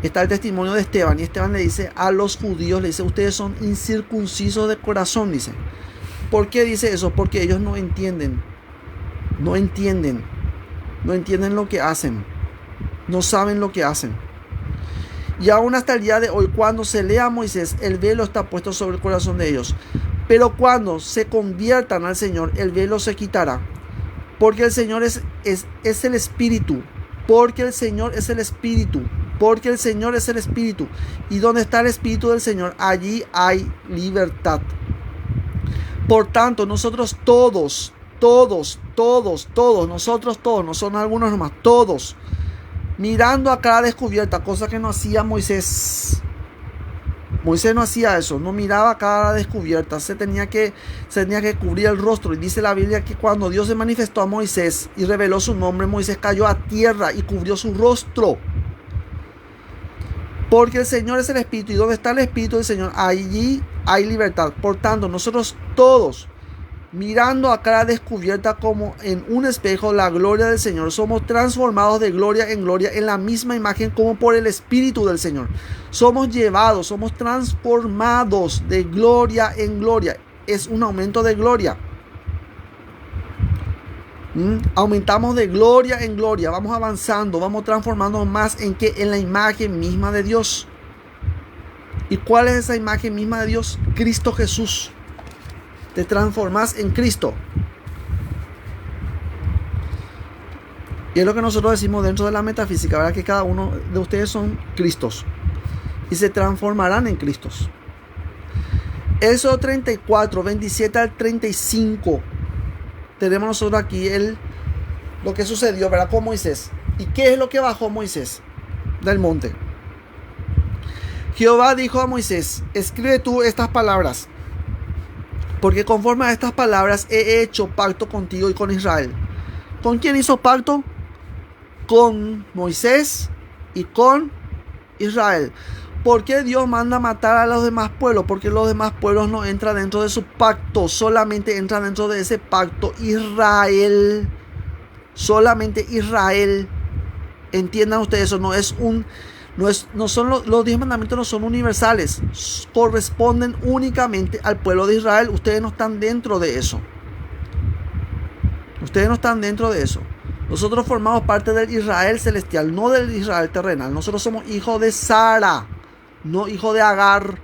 está el testimonio de Esteban. Y Esteban le dice a los judíos, le dice, ustedes son incircuncisos de corazón, dice. ¿Por qué dice eso? Porque ellos no entienden lo que hacen, no saben lo que hacen. Y aún hasta el día de hoy, cuando se lea a Moisés, el velo está puesto sobre el corazón de ellos. Pero cuando se conviertan al Señor, el velo se quitará. Porque el Señor es el Espíritu. Porque el Señor es el Espíritu. Porque el Señor es el Espíritu. Y donde está el Espíritu del Señor, allí hay libertad. Por tanto, nosotros todos, nosotros todos, no son algunos nomás, todos, mirando a cara descubierta, cosa que no hacía Moisés. Moisés no hacía eso, no miraba a cara descubierta, se tenía que cubrir el rostro. Y dice la Biblia que cuando Dios se manifestó a Moisés y reveló su nombre, Moisés cayó a tierra y cubrió su rostro. Porque el Señor es el Espíritu, y donde está el Espíritu del Señor, allí hay libertad. Por tanto, nosotros todos, mirando a cara descubierta como en un espejo la gloria del Señor, somos transformados de gloria en la misma imagen como por el Espíritu del Señor. Somos llevados, somos transformados de gloria en gloria. Es un aumento de gloria. Aumentamos de gloria en gloria, vamos avanzando, vamos transformando más en la imagen misma de Dios. ¿Y cuál es esa imagen misma de Dios? Cristo Jesús. Te transformas en Cristo. Y es lo que nosotros decimos dentro de la metafísica, ¿verdad? Que cada uno de ustedes son Cristos y se transformarán en Cristos. Éxodo 34, 27 al 35. Tenemos nosotros aquí lo que sucedió, ¿verdad? Con Moisés. ¿Y qué es lo que bajó Moisés del monte? Jehová dijo a Moisés: escribe tú estas palabras, porque conforme a estas palabras he hecho pacto contigo y con Israel. ¿Con quién hizo pacto? Con Moisés y con Israel. ¿Por qué Dios manda matar a los demás pueblos? Porque los demás pueblos no entran dentro de su pacto. Solamente entra dentro de ese pacto Israel. Solamente Israel. Entiendan ustedes eso. Los 10 mandamientos no son universales. Corresponden únicamente al pueblo de Israel. Ustedes no están dentro de eso. Ustedes no están dentro de eso. Nosotros formamos parte del Israel celestial, no del Israel terrenal. Nosotros somos hijos de Sara, no hijos de Agar.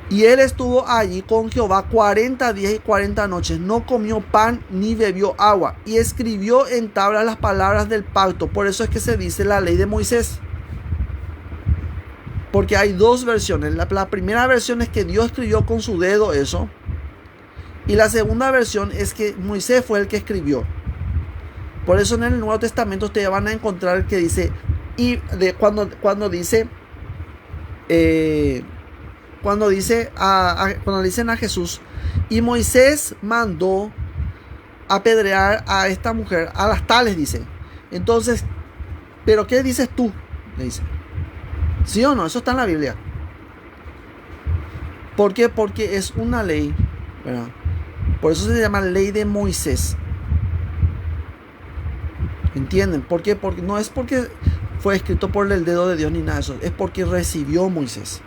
Y él estuvo allí con Jehová 40 días y 40 noches. No comió pan ni bebió agua. Y escribió en tablas las palabras del pacto. Por eso es que se dice la ley de Moisés. Porque hay dos versiones. La primera versión es que Dios escribió con su dedo eso. Y la segunda versión es que Moisés fue el que escribió. Por eso en el Nuevo Testamento ustedes van a encontrar que dice, cuando dicen a Jesús, y Moisés mandó apedrear a esta mujer, a las tales, dice. Entonces, ¿pero qué dices tú? Le dice. ¿Sí o no? Eso está en la Biblia. ¿Por qué? Porque es una ley, ¿verdad? Por eso se llama ley de Moisés. ¿Entienden? ¿Por qué? Porque no es porque fue escrito por el dedo de Dios ni nada de eso. Es porque recibió Moisés.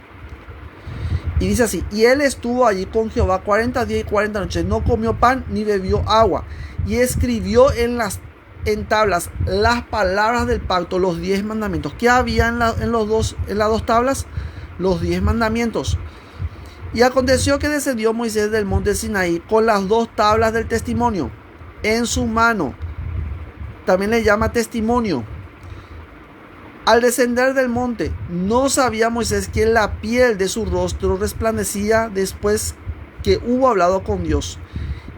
Y dice así: y él estuvo allí con Jehová 40 días y 40 noches. No comió pan ni bebió agua. Y escribió en tablas las palabras del pacto, los 10 mandamientos. ¿Qué había en las dos tablas? Los 10 mandamientos. Y aconteció que descendió Moisés del monte Sinaí con las 2 tablas del testimonio en su mano. También le llama testimonio. Al descender del monte, no sabía Moisés que la piel de su rostro resplandecía después que hubo hablado con Dios.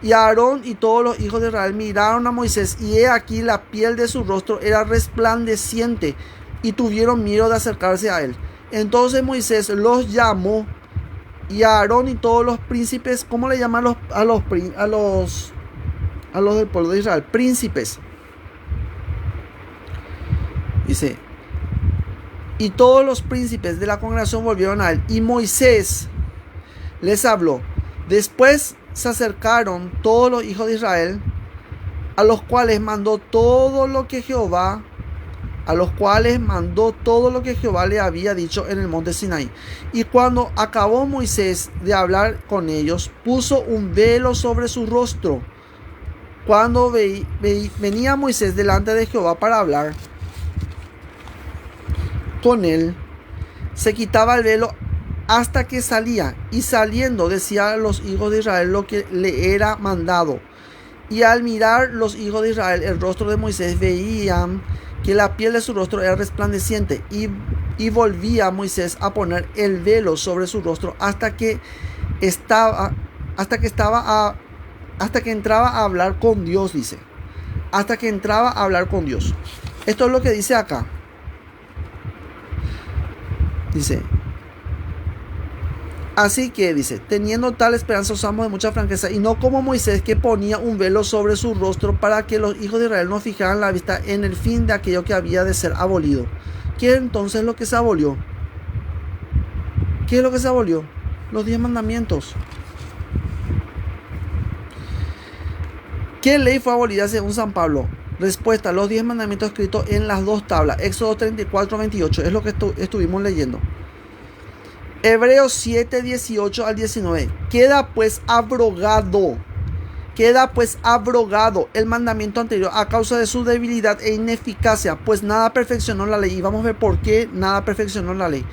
Y Aarón y todos los hijos de Israel miraron a Moisés, y he aquí la piel de su rostro era resplandeciente, y tuvieron miedo de acercarse a él. Entonces Moisés los llamó, y Aarón y todos los príncipes, ¿cómo le llaman a los del pueblo de Israel? Príncipes. Dice, y todos los príncipes de la congregación volvieron a él, y Moisés les habló. Después se acercaron todos los hijos de Israel, a los cuales mandó todo lo que Jehová le había dicho en el monte Sinaí. Y cuando acabó Moisés de hablar con ellos, puso un velo sobre su rostro. Cuando venía Moisés delante de Jehová para hablar con él, se quitaba el velo hasta que salía, y saliendo decía a los hijos de Israel lo que le era mandado. Y al mirar los hijos de Israel el rostro de Moisés, veían que la piel de su rostro era resplandeciente, y volvía Moisés a poner el velo sobre su rostro hasta que entraba a hablar con Dios, dice. Hasta que entraba a hablar con Dios. Esto es lo que dice acá. Dice, así que dice, teniendo tal esperanza usamos de mucha franqueza, y no como Moisés, que ponía un velo sobre su rostro para que los hijos de Israel no fijaran la vista en el fin de aquello que había de ser abolido. ¿Qué es entonces lo que se abolió? ¿Qué es lo que se abolió? Los 10 mandamientos. ¿Qué ley fue abolida según San Pablo? Respuesta: los 10 mandamientos escritos en las 2 tablas. Éxodo 34, 28. Es lo que estuvimos leyendo. Hebreos 7, 18 al 19. Queda pues abrogado el mandamiento anterior a causa de su debilidad e ineficacia, pues nada perfeccionó la ley. Y vamos a ver por qué nada perfeccionó la ley.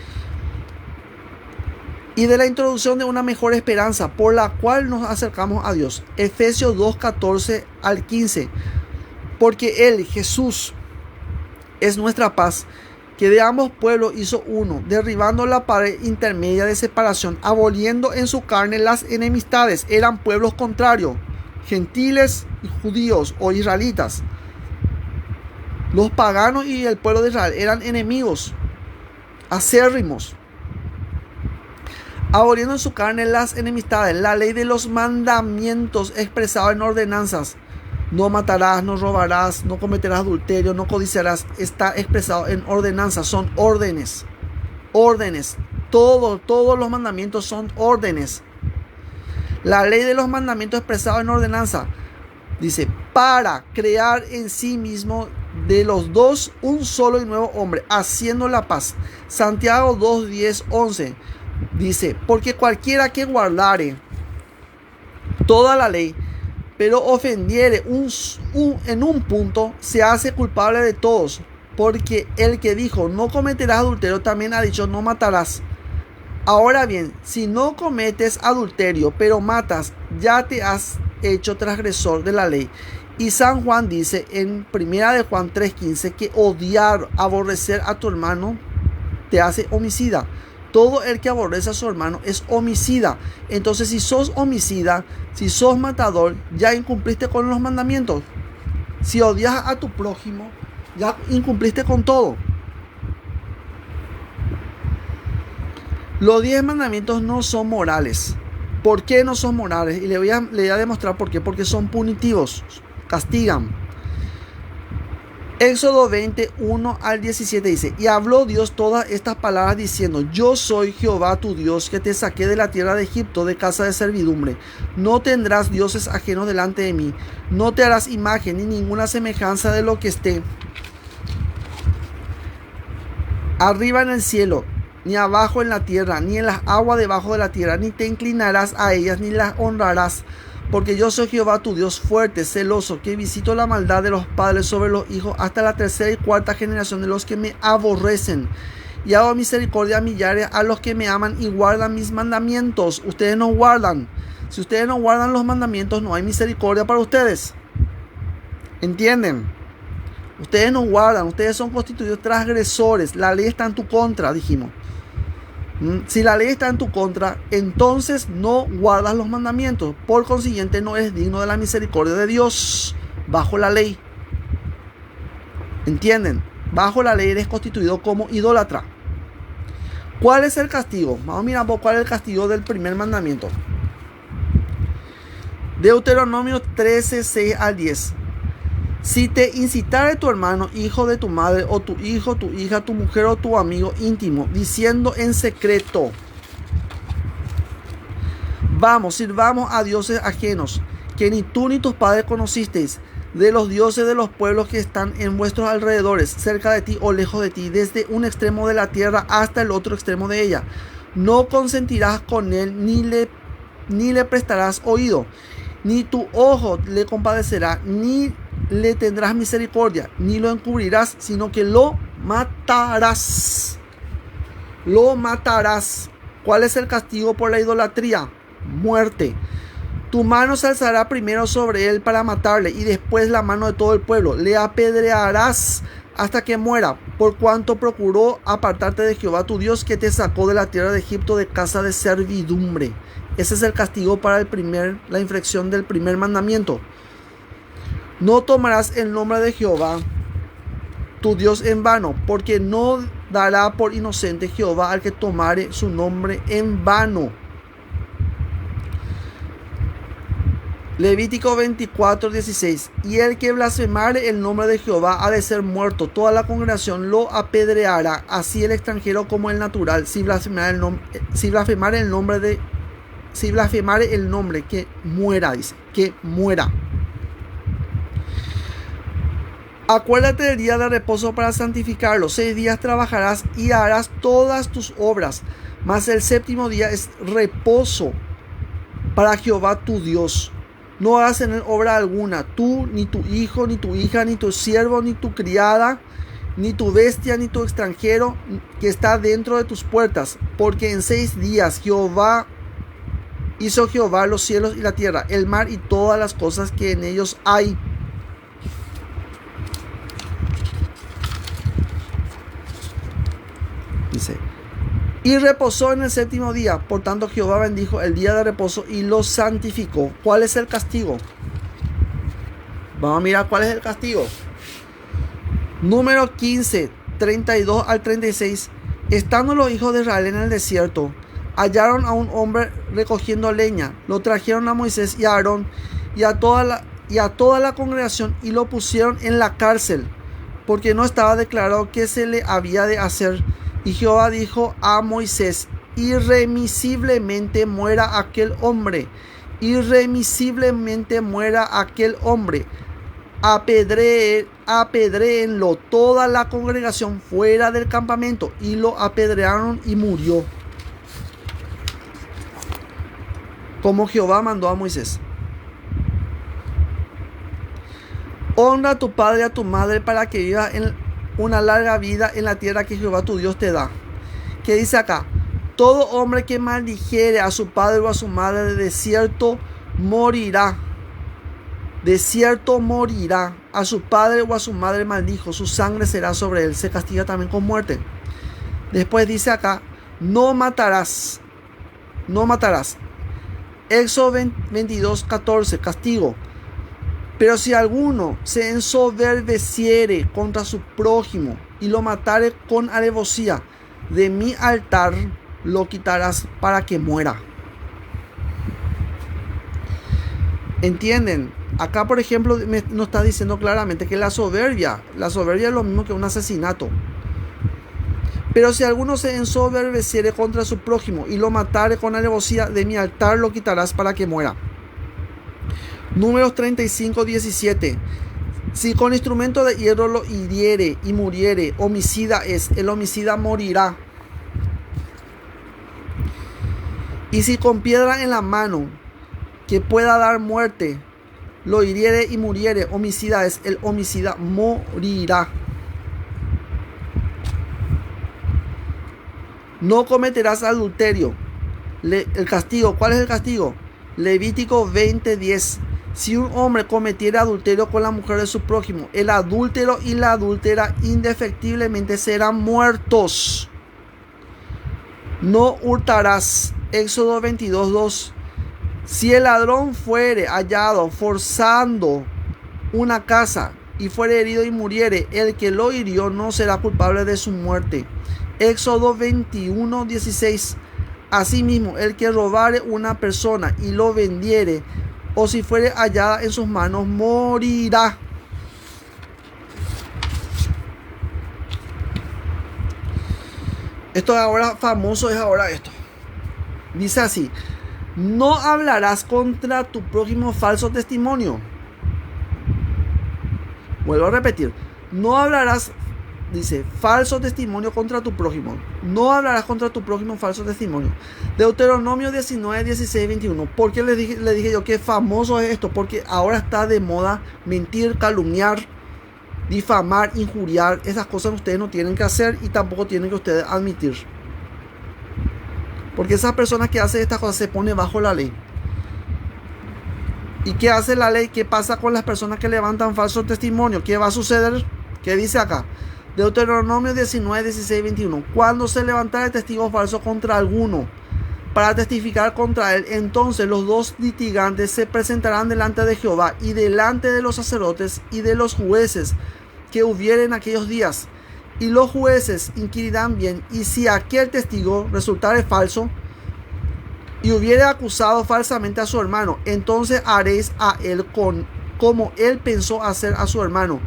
Y de la introducción de una mejor esperanza, por la cual nos acercamos a Dios. Efesios 2, 14 al 15. Porque Él, Jesús, es nuestra paz, que de ambos pueblos hizo uno, derribando la pared intermedia de separación, aboliendo en su carne las enemistades. Eran pueblos contrarios, gentiles y judíos o israelitas. Los paganos y el pueblo de Israel eran enemigos acérrimos. Aboliendo en su carne las enemistades, la ley de los mandamientos expresada en ordenanzas. No matarás, no robarás, no cometerás adulterio, no codiciarás. Está expresado en ordenanzas, son órdenes. Órdenes. Todos los mandamientos son órdenes. La ley de los mandamientos expresado en ordenanza. Dice, para crear en sí mismo de los dos un solo y nuevo hombre, haciendo la paz. Santiago 2, 10, 11. Dice, porque cualquiera que guardare toda la ley, pero ofendiere en un punto, se hace culpable de todos, porque el que dijo no cometerás adulterio también ha dicho no matarás. Ahora bien, si no cometes adulterio, pero matas, ya te has hecho transgresor de la ley. Y San Juan dice en 1 de Juan 3:15 que odiar, aborrecer a tu hermano te hace homicida. Todo el que aborrece a su hermano es homicida. Entonces, si sos homicida, si sos matador, ya incumpliste con los mandamientos. Si odias a tu prójimo, ya incumpliste con todo. Los 10 mandamientos no son morales. ¿Por qué no son morales? Y le voy a demostrar por qué. Porque son punitivos, castigan. Éxodo 21 al 17 dice: y habló Dios todas estas palabras diciendo: yo soy Jehová tu Dios, que te saqué de la tierra de Egipto, de casa de servidumbre. No tendrás dioses ajenos delante de mí. No te harás imagen ni ninguna semejanza de lo que esté arriba en el cielo, ni abajo en la tierra, ni en las aguas debajo de la tierra, ni te inclinarás a ellas, ni las honrarás. Porque yo soy Jehová tu Dios fuerte, celoso, que visito la maldad de los padres sobre los hijos hasta la tercera y cuarta generación de los que me aborrecen. Y hago misericordia a millares a los que me aman y guardan mis mandamientos. Ustedes no guardan. Si ustedes no guardan los mandamientos, no hay misericordia para ustedes. ¿Entienden? Ustedes no guardan, ustedes son constituidos transgresores. La ley está en tu contra, dijimos. Si la ley está en tu contra, entonces no guardas los mandamientos. Por consiguiente, no eres digno de la misericordia de Dios bajo la ley. ¿Entienden? Bajo la ley eres constituido como idólatra. ¿Cuál es el castigo? Vamos a mirar cuál es el castigo del primer mandamiento. Deuteronomio 13, 6 al 10. Si te incitare tu hermano, hijo de tu madre, o tu hijo, tu hija, tu mujer o tu amigo íntimo, diciendo en secreto: vamos, sirvamos a dioses ajenos, que ni tú ni tus padres conocisteis, de los dioses de los pueblos que están en vuestros alrededores, cerca de ti o lejos de ti, desde un extremo de la tierra hasta el otro extremo de ella. No consentirás con él, ni le prestarás oído, ni tu ojo le compadecerá, ni le tendrás misericordia, ni lo encubrirás, sino que lo matarás. Lo matarás. ¿Cuál es el castigo por la idolatría? Muerte. Tu mano se alzará primero sobre él para matarle, y después la mano de todo el pueblo. Le apedrearás hasta que muera, por cuanto procuró apartarte de Jehová tu Dios, que te sacó de la tierra de Egipto, de casa de servidumbre. Ese es el castigo para la infracción del primer mandamiento. No tomarás el nombre de Jehová tu Dios en vano, porque no dará por inocente Jehová al que tomare su nombre en vano. Levítico 24, 16. Y el que blasfemare el nombre de Jehová ha de ser muerto. Toda la congregación lo apedreará, así el extranjero como el natural, si blasfemare el nombre, que muera, dice, que muera. Acuérdate del día de reposo para santificarlo. 6 días trabajarás y harás todas tus obras, mas el séptimo día es reposo para Jehová tu Dios. No hagas en él obra alguna, tú, ni tu hijo, ni tu hija, ni tu siervo, ni tu criada, ni tu bestia, ni tu extranjero que está dentro de tus puertas, porque en 6 días hizo Jehová los cielos y la tierra, el mar y todas las cosas que en ellos hay. Dice: y reposó en el séptimo día. Por tanto, Jehová bendijo el día de reposo y lo santificó. ¿Cuál es el castigo? Vamos a mirar cuál es el castigo. Número 15, 32 al 36. Estando los hijos de Israel en el desierto, hallaron a un hombre recogiendo leña. Lo trajeron a Moisés y a Aarón y a toda la congregación, y lo pusieron en la cárcel, porque no estaba declarado qué se le había de hacer. Y Jehová dijo a Moisés: irremisiblemente muera aquel hombre, irremisiblemente muera aquel hombre. Apedréenlo toda la congregación fuera del campamento. Y lo apedrearon y murió, como Jehová mandó a Moisés. Honra a tu padre y a tu madre para que vivas en una larga vida en la tierra que Jehová tu Dios te da. ¿Qué dice acá? Todo hombre que maldijere a su padre o a su madre, de cierto morirá. De cierto morirá. A su padre o a su madre maldijo, su sangre será sobre él. Se castiga también con muerte. Después dice acá, no matarás. No matarás. Éxodo 22:14, castigo. Pero si alguno se ensoberbeciere contra su prójimo y lo matare con alevosía, de mi altar lo quitarás para que muera. ¿Entienden? Acá, por ejemplo, nos está diciendo claramente que la soberbia es lo mismo que un asesinato. Pero si alguno se ensoberbeciere contra su prójimo y lo matare con alevosía, de mi altar lo quitarás para que muera. Números 35:17. Si con instrumento de hierro lo hiriere y muriere, homicida es, el homicida morirá. Y si con piedra en la mano, que pueda dar muerte, lo hiriere y muriere, homicida es, el homicida morirá. No cometerás adulterio. El castigo, ¿cuál es el castigo? Levítico 20:10. Si un hombre cometiera adulterio con la mujer de su prójimo, el adúltero y la adúltera indefectiblemente serán muertos. No hurtarás. Éxodo 22:2. Si el ladrón fuere hallado forzando una casa y fuere herido y muriere, el que lo hirió no será culpable de su muerte. Éxodo 21:16. Asimismo, el que robare una persona y lo vendiere, o si fuere hallada en sus manos, morirá. Esto ahora famoso es ahora esto. Dice así: no hablarás contra tu prójimo falso testimonio. Vuelvo a repetir. No hablarás, dice, falso testimonio contra tu prójimo. No hablarás contra tu prójimo falso testimonio. Deuteronomio 19:16-21. ¿Por qué le dije yo que famoso es esto? Porque ahora está de moda mentir, calumniar, difamar, injuriar. Esas cosas ustedes no tienen que hacer y tampoco tienen que ustedes admitir. Porque esas personas que hacen estas cosas se ponen bajo la ley. ¿Y qué hace la ley? ¿Qué pasa con las personas que levantan falso testimonio? ¿Qué va a suceder? ¿Qué dice acá? Deuteronomio 19:16-21. Cuando se levantare testigo falso contra alguno para testificar contra él, entonces los dos litigantes se presentarán delante de Jehová y delante de los sacerdotes y de los jueces que hubieren aquellos días. Y los jueces inquirirán bien, y si aquel testigo resultare falso y hubiere acusado falsamente a su hermano, entonces haréis a él como él pensó hacer a su hermano,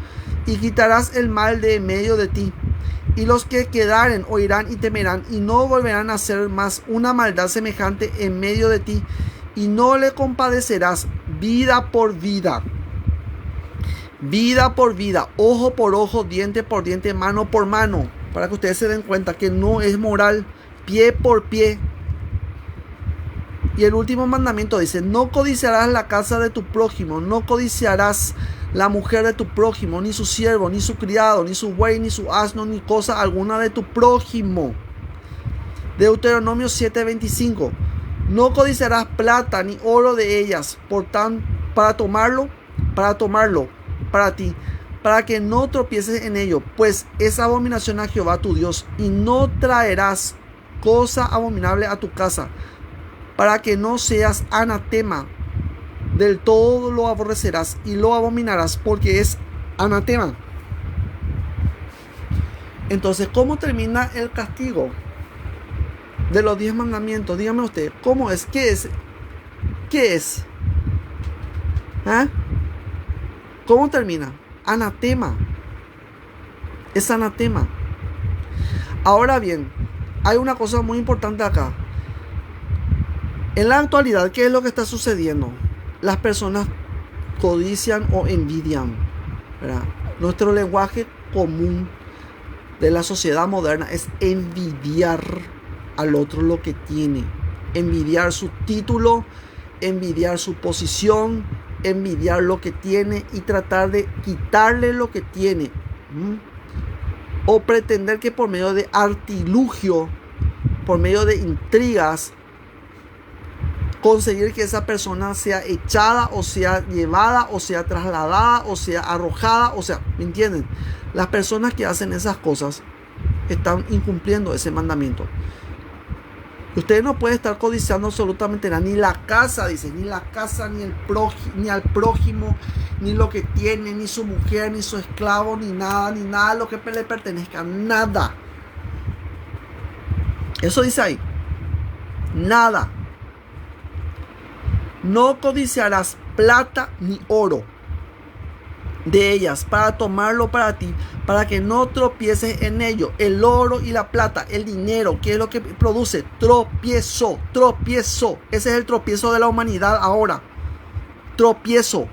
y quitarás el mal de en medio de ti. Y los que quedaren oirán y temerán, y no volverán a hacer más una maldad semejante en medio de ti, y no le compadecerás vida por vida. Vida por vida, ojo por ojo, diente por diente, mano por mano, para que ustedes se den cuenta que no es moral, pie por pie. Y el último mandamiento dice: no codiciarás la casa de tu prójimo, no codiciarás la mujer de tu prójimo, ni su siervo, ni su criado, ni su buey, ni su asno, ni cosa alguna de tu prójimo. Deuteronomio 7:25. No codiciarás plata ni oro de ellas, para tomarlo para ti, para que no tropieces en ello, pues es abominación a Jehová tu Dios. Y no traerás cosa abominable a tu casa, para que no seas anatema. Del todo lo aborrecerás y lo abominarás, porque es anatema. Entonces, ¿cómo termina el castigo de los 10 mandamientos? Dígame usted, ¿cómo es? ¿Qué es? ¿Qué es? ¿Ah? ¿Cómo termina? Anatema. Es anatema. Ahora bien, hay una cosa muy importante acá. En la actualidad, ¿qué es lo que está sucediendo? Las personas codician o envidian, ¿verdad? Nuestro lenguaje común de la sociedad moderna es envidiar al otro lo que tiene. Envidiar su título, envidiar su posición, envidiar lo que tiene y tratar de quitarle lo que tiene. O pretender que por medio de artilugio, por medio de intrigas, conseguir que esa persona sea echada, o sea llevada, o sea trasladada, o sea arrojada, o sea, ¿me entienden? Las personas que hacen esas cosas están incumpliendo ese mandamiento. Usted no puede estar codiciando absolutamente nada, ni la casa, dice, ni la casa, ni al prójimo, ni lo que tiene, ni su mujer, ni su esclavo, ni nada lo que le pertenezca, nada. Eso dice ahí, nada. No codiciarás plata ni oro de ellas para tomarlo para ti, para que no tropieces en ello. El oro y la plata, el dinero, ¿qué es lo que produce? Tropiezo. Ese es el tropiezo de la humanidad ahora. Tropiezo.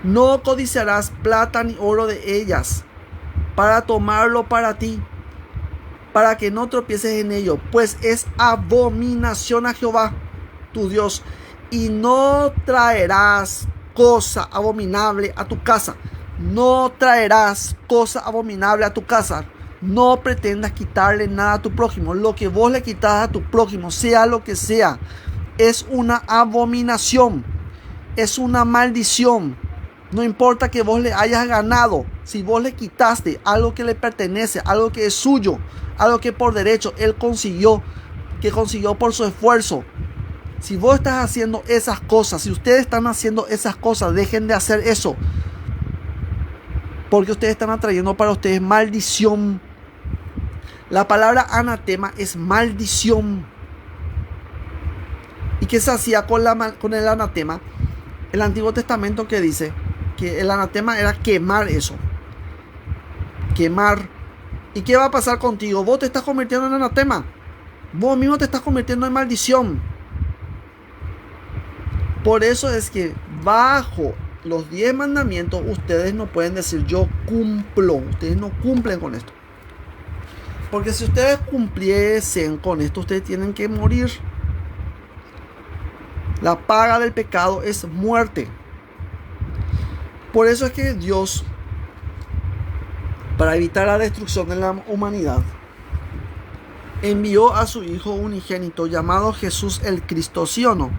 No codiciarás plata ni oro de ellas para tomarlo para ti, para que no tropieces en ello, pues es abominación a Jehová tu Dios, y no traerás cosa abominable a tu casa. No traerás cosa abominable a tu casa. No pretendas quitarle nada a tu prójimo. Lo que vos le quitas a tu prójimo, sea lo que sea, es una abominación, es una maldición. No importa que vos le hayas ganado, si vos le quitaste algo que le pertenece, algo que es suyo, algo que por derecho él consiguió, que consiguió por su esfuerzo. Si vos estás haciendo esas cosas, si ustedes están haciendo esas cosas, dejen de hacer eso. Porque ustedes están atrayendo para ustedes maldición. La palabra anatema es maldición. ¿Y qué se hacía con el anatema? El Antiguo Testamento que dice que el anatema era quemar eso. Quemar. ¿Y qué va a pasar contigo? Vos te estás convirtiendo en anatema. Vos mismo te estás convirtiendo en maldición. Por eso es que bajo los 10 mandamientos ustedes no pueden decir yo cumplo. Ustedes no cumplen con esto. Porque si ustedes cumpliesen con esto, ustedes tienen que morir. La paga del pecado es muerte. Por eso es que Dios, para evitar la destrucción de la humanidad, envió a su Hijo unigénito llamado Jesús el Cristo, ¿sí o no?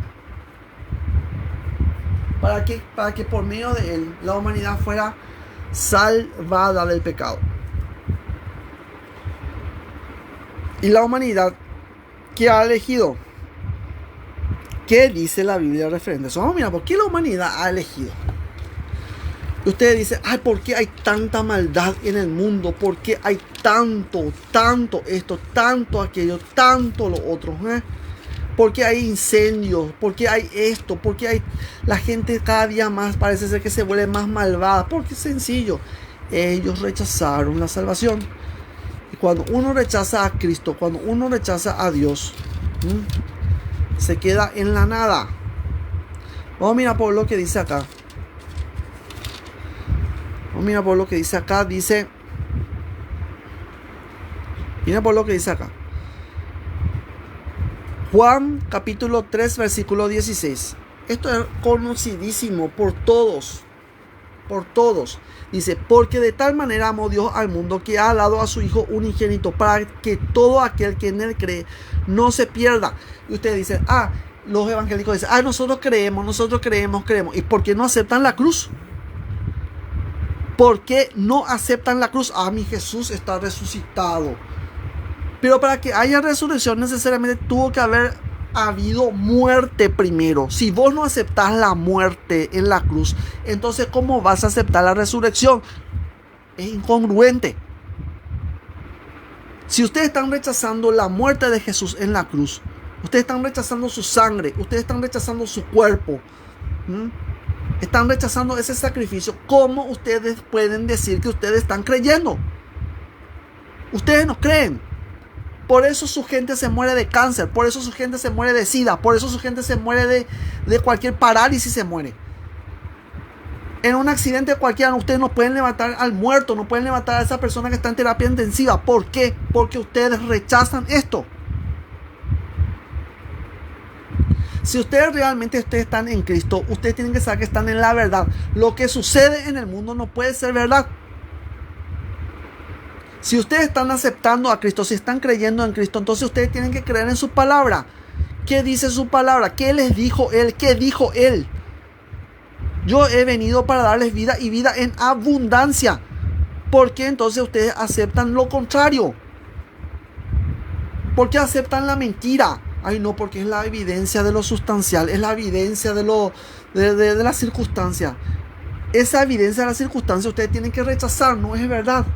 Para que por medio de él la humanidad fuera salvada del pecado. Y la humanidad que ha elegido, ¿qué dice la Biblia referente a eso? Vamos a mirar, ¿por qué la humanidad ha elegido? Y ustedes dicen, ay, ¿por qué hay tanta maldad en el mundo? ¿Por qué hay tanto esto, tanto aquello, tanto lo otro? ¿Por qué hay incendios? ¿Por qué hay esto? ¿Por qué hay la gente cada día más parece ser que se vuelve más malvada? Porque es sencillo. Ellos rechazaron la salvación. Y cuando uno rechaza a Cristo, cuando uno rechaza a Dios, se queda en la nada. Vamos a mirar por lo que dice acá. Mira por lo que dice acá. Mira por lo que dice acá. Juan capítulo 3 versículo 16. Esto es conocidísimo por todos. Por todos. Dice, porque de tal manera amó Dios al mundo que ha dado a su Hijo unigénito para que todo aquel que en él cree no se pierda. Y ustedes dicen, los evangélicos dicen, nosotros creemos. ¿Y por qué no aceptan la cruz? ¿Por qué no aceptan la cruz? Mi Jesús está resucitado. Pero para que haya resurrección necesariamente tuvo que haber habido muerte primero. Si vos no aceptás la muerte en la cruz, entonces ¿cómo vas a aceptar la resurrección? Es incongruente. Si ustedes están rechazando la muerte de Jesús en la cruz, ustedes están rechazando su sangre, ustedes están rechazando su cuerpo, están rechazando ese sacrificio, ¿cómo ustedes pueden decir que ustedes están creyendo? Ustedes no creen. Por eso su gente se muere de cáncer, por eso su gente se muere de sida, por eso su gente se muere de cualquier parálisis, se muere. En un accidente cualquiera, ustedes no pueden levantar al muerto, no pueden levantar a esa persona que está en terapia intensiva. ¿Por qué? Porque ustedes rechazan esto. Si ustedes realmente están en Cristo, ustedes tienen que saber que están en la verdad. Lo que sucede en el mundo no puede ser verdad. Si ustedes están aceptando a Cristo, si están creyendo en Cristo, entonces ustedes tienen que creer en su palabra. ¿Qué dice su palabra? ¿Qué les dijo Él? ¿Qué dijo Él? Yo he venido para darles vida y vida en abundancia. ¿Por qué entonces ustedes aceptan lo contrario? ¿Por qué aceptan la mentira? Ay, no, porque es la evidencia de lo sustancial, es la evidencia de la circunstancia. Esa evidencia de la circunstancia ustedes tienen que rechazar, no es verdad.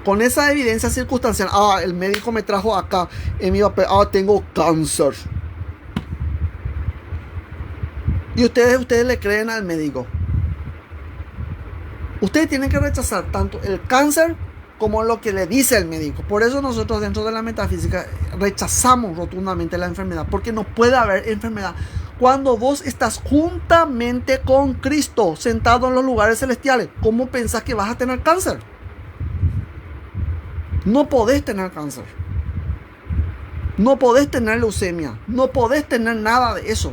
Con esa evidencia circunstancial, el médico me trajo acá en mi papel, tengo cáncer. Y ustedes le creen al médico. Ustedes tienen que rechazar tanto el cáncer como lo que le dice el médico. Por eso nosotros dentro de la metafísica rechazamos rotundamente la enfermedad, porque no puede haber enfermedad cuando vos estás juntamente con Cristo, sentado en los lugares celestiales. ¿Cómo pensás que vas a tener cáncer? No podés tener cáncer. No podés tener leucemia. No podés tener nada de eso.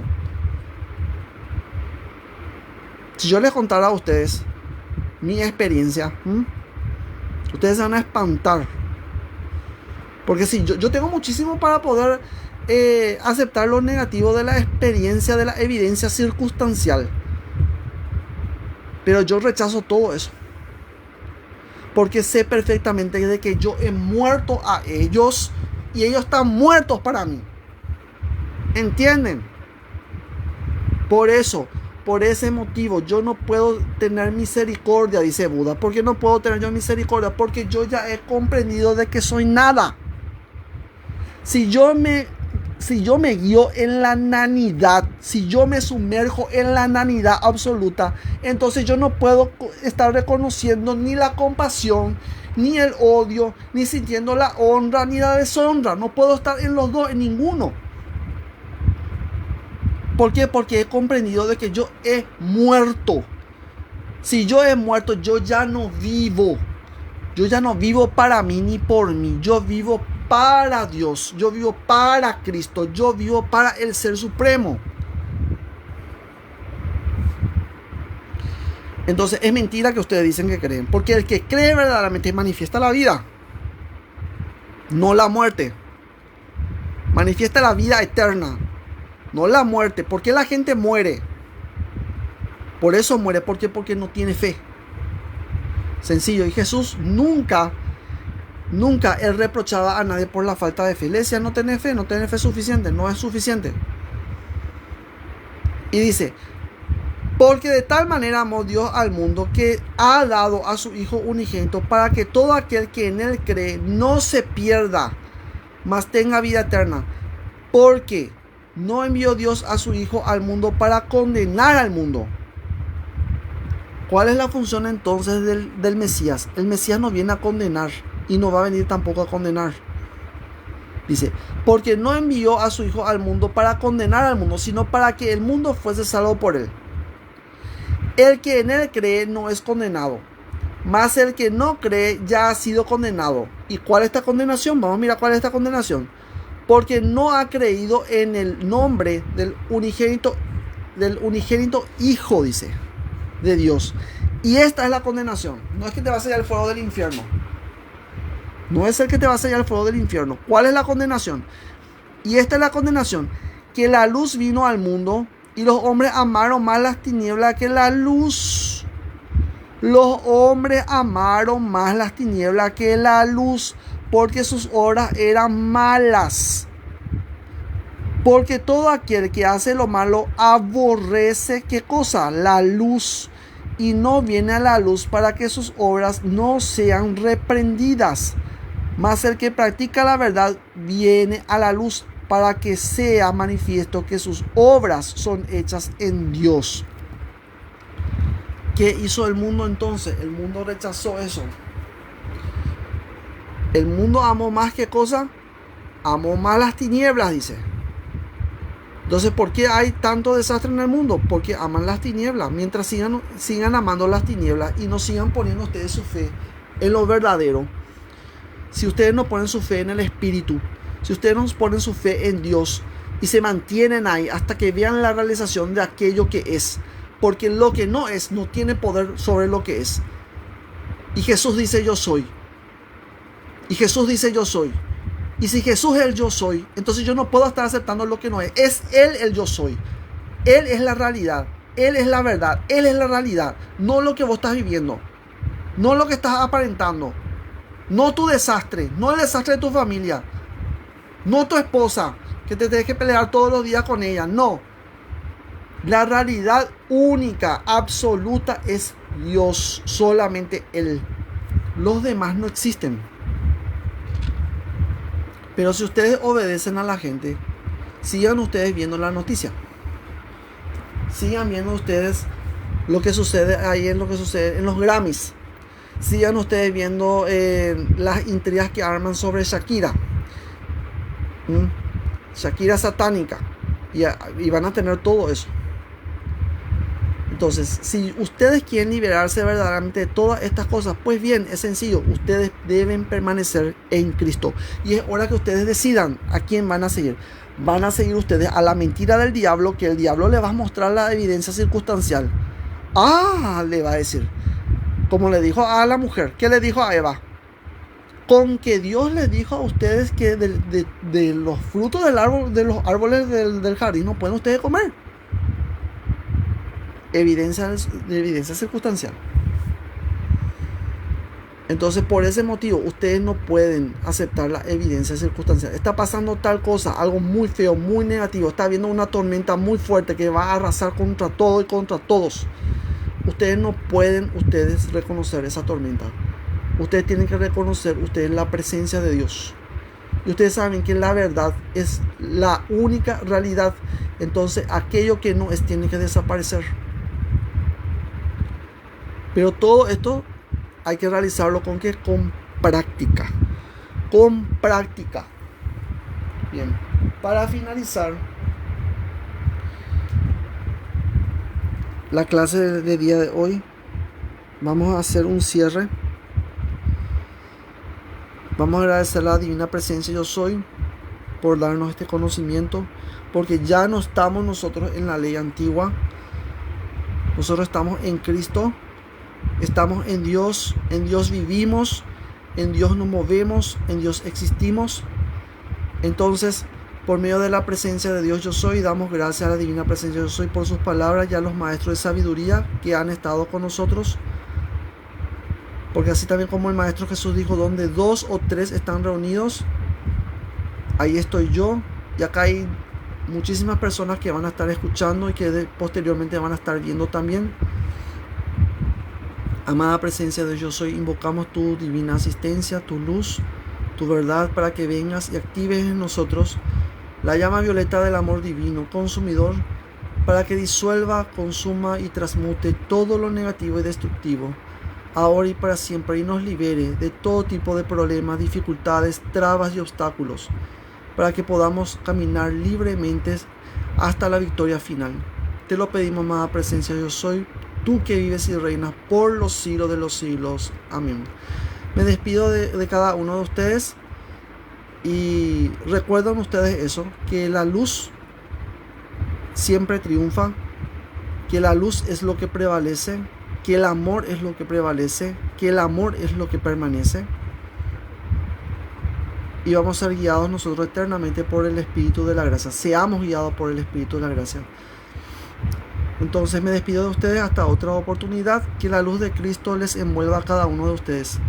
Si yo les contara a ustedes mi experiencia, ustedes se van a espantar. Porque sí, yo tengo muchísimo para poder aceptar lo negativo de la experiencia, de la evidencia circunstancial. Pero yo rechazo todo eso. Porque sé perfectamente de que yo he muerto a ellos y ellos están muertos para mí. ¿Entienden? Por eso, por ese motivo, yo no puedo tener misericordia, dice Buda. ¿Por qué no puedo tener yo misericordia? Porque yo ya he comprendido de que soy nada. Si yo me guío en la nanidad, si yo me sumerjo en la nanidad absoluta, entonces yo no puedo estar reconociendo ni la compasión, ni el odio, ni sintiendo la honra, ni la deshonra. No puedo estar en los dos, en ninguno. ¿Por qué? Porque he comprendido de que yo he muerto. Si yo he muerto, yo ya no vivo. Yo ya no vivo para mí ni por mí. Yo vivo para Dios. Yo vivo para Cristo. Yo vivo para el Ser Supremo. Entonces es mentira que ustedes dicen que creen. Porque el que cree verdaderamente manifiesta la vida. No la muerte. Manifiesta la vida eterna. No la muerte. ¿Por qué la gente muere? Por eso muere. ¿Por qué? Porque no tiene fe. Sencillo. Y Jesús nunca él reprochaba a nadie por la falta de fe. Le decía, no tenés fe suficiente. No es suficiente. Y dice, porque de tal manera amó Dios al mundo que ha dado a su Hijo unigénito para que todo aquel que en él cree no se pierda, mas tenga vida eterna. Porque no envió Dios a su Hijo al mundo para condenar al mundo. ¿Cuál es la función entonces del Mesías? El Mesías no viene a condenar y no va a venir tampoco a condenar. Dice, porque no envió a su Hijo al mundo para condenar al mundo, sino para que el mundo fuese salvo por él. El que en él cree no es condenado, mas el que no cree ya ha sido condenado. ¿Y cuál es esta condenación? Vamos a mirar cuál es esta condenación. Porque no ha creído en el nombre del unigénito Hijo, dice, de Dios. Y esta es la condenación. No es que te vas a ir al fuego del infierno. No es el que te va a ir al fuego del infierno. ¿Cuál es la condenación? Y esta es la condenación. Que la luz vino al mundo y los hombres amaron más las tinieblas que la luz. Los hombres amaron más las tinieblas que la luz, porque sus obras eran malas. Porque todo aquel que hace lo malo aborrece, ¿qué cosa? La luz. Y no viene a la luz para que sus obras no sean reprendidas. Mas el que practica la verdad viene a la luz para que sea manifiesto que sus obras son hechas en Dios. ¿Qué hizo el mundo entonces? El mundo rechazó eso. El mundo amó más que cosa, amó más las tinieblas, dice. Entonces, ¿por qué hay tanto desastre en el mundo? Porque aman las tinieblas. Mientras sigan amando las tinieblas y no sigan poniendo ustedes su fe en lo verdadero. Si ustedes no ponen su fe en el Espíritu, si ustedes no ponen su fe en Dios y se mantienen ahí hasta que vean la realización de aquello que es, porque lo que no es no tiene poder sobre lo que es. Y Jesús dice yo soy. Y Jesús dice yo soy. Y si Jesús es el yo soy, entonces yo no puedo estar aceptando lo que no es. Es Él el yo soy. Él es la realidad. Él es la verdad. Él es la realidad. No lo que vos estás viviendo. No lo que estás aparentando. No tu desastre. No el desastre de tu familia. No tu esposa, que te tienes que pelear todos los días con ella. No. La realidad única, absoluta, es Dios. Solamente Él. Los demás no existen. Pero si ustedes obedecen a la gente, sigan ustedes viendo la noticia. Sigan viendo ustedes lo que sucede ahí, en lo que sucede en los Grammys. Sigan ustedes viendo las intrigas que arman sobre Shakira. Shakira satánica. Y van a tener todo eso. Entonces, si ustedes quieren liberarse verdaderamente de todas estas cosas, pues bien, es sencillo. Ustedes deben permanecer en Cristo. Y es hora que ustedes decidan a quién van a seguir. Van a seguir ustedes a la mentira del diablo, que el diablo le va a mostrar la evidencia circunstancial. Le va a decir. Como le dijo a la mujer. ¿Qué le dijo a Eva? Con que Dios les dijo a ustedes que de los frutos del árbol, de los árboles del jardín no pueden ustedes comer. Evidencia circunstancial. Entonces, por ese motivo, ustedes no pueden aceptar la evidencia circunstancial. Está pasando tal cosa, algo muy feo, muy negativo. Está habiendo una tormenta muy fuerte que va a arrasar contra todo y contra todos. Ustedes no pueden reconocer esa tormenta. Ustedes tienen que reconocer la presencia de Dios. Y ustedes saben que la verdad es la única realidad. Entonces, aquello que no es tiene que desaparecer. Pero todo esto hay que realizarlo con ¿qué? Con práctica. Con práctica. Bien, para finalizar la clase de día de hoy, vamos a hacer un cierre. Vamos a agradecer a la divina presencia yo soy por darnos este conocimiento, porque ya no estamos nosotros en la ley antigua. Nosotros estamos en Cristo. Estamos en Dios vivimos, en Dios nos movemos, en Dios existimos. Entonces, por medio de la presencia de Dios yo soy, damos gracias a la divina presencia yo soy por sus palabras y a los maestros de sabiduría que han estado con nosotros. Porque así también como el Maestro Jesús dijo, donde 2 o 3 están reunidos, ahí estoy yo. Y acá hay muchísimas personas que van a estar escuchando y que posteriormente van a estar viendo también. Amada presencia de yo soy, invocamos tu divina asistencia, tu luz, tu verdad, para que vengas y actives en nosotros la llama violeta del amor divino, consumidor, para que disuelva, consuma y transmute todo lo negativo y destructivo, ahora y para siempre, y nos libere de todo tipo de problemas, dificultades, trabas y obstáculos, para que podamos caminar libremente hasta la victoria final. Te lo pedimos, amada presencia yo soy, tú que vives y reinas por los siglos de los siglos. Amén. Me despido de cada uno de ustedes y recuerden ustedes eso, que la luz siempre triunfa, que la luz es lo que prevalece, que el amor es lo que prevalece, que el amor es lo que permanece, y vamos a ser guiados nosotros eternamente por el Espíritu de la Gracia. Seamos guiados por el Espíritu de la Gracia. Entonces me despido de ustedes hasta otra oportunidad. Que la luz de Cristo les envuelva a cada uno de ustedes.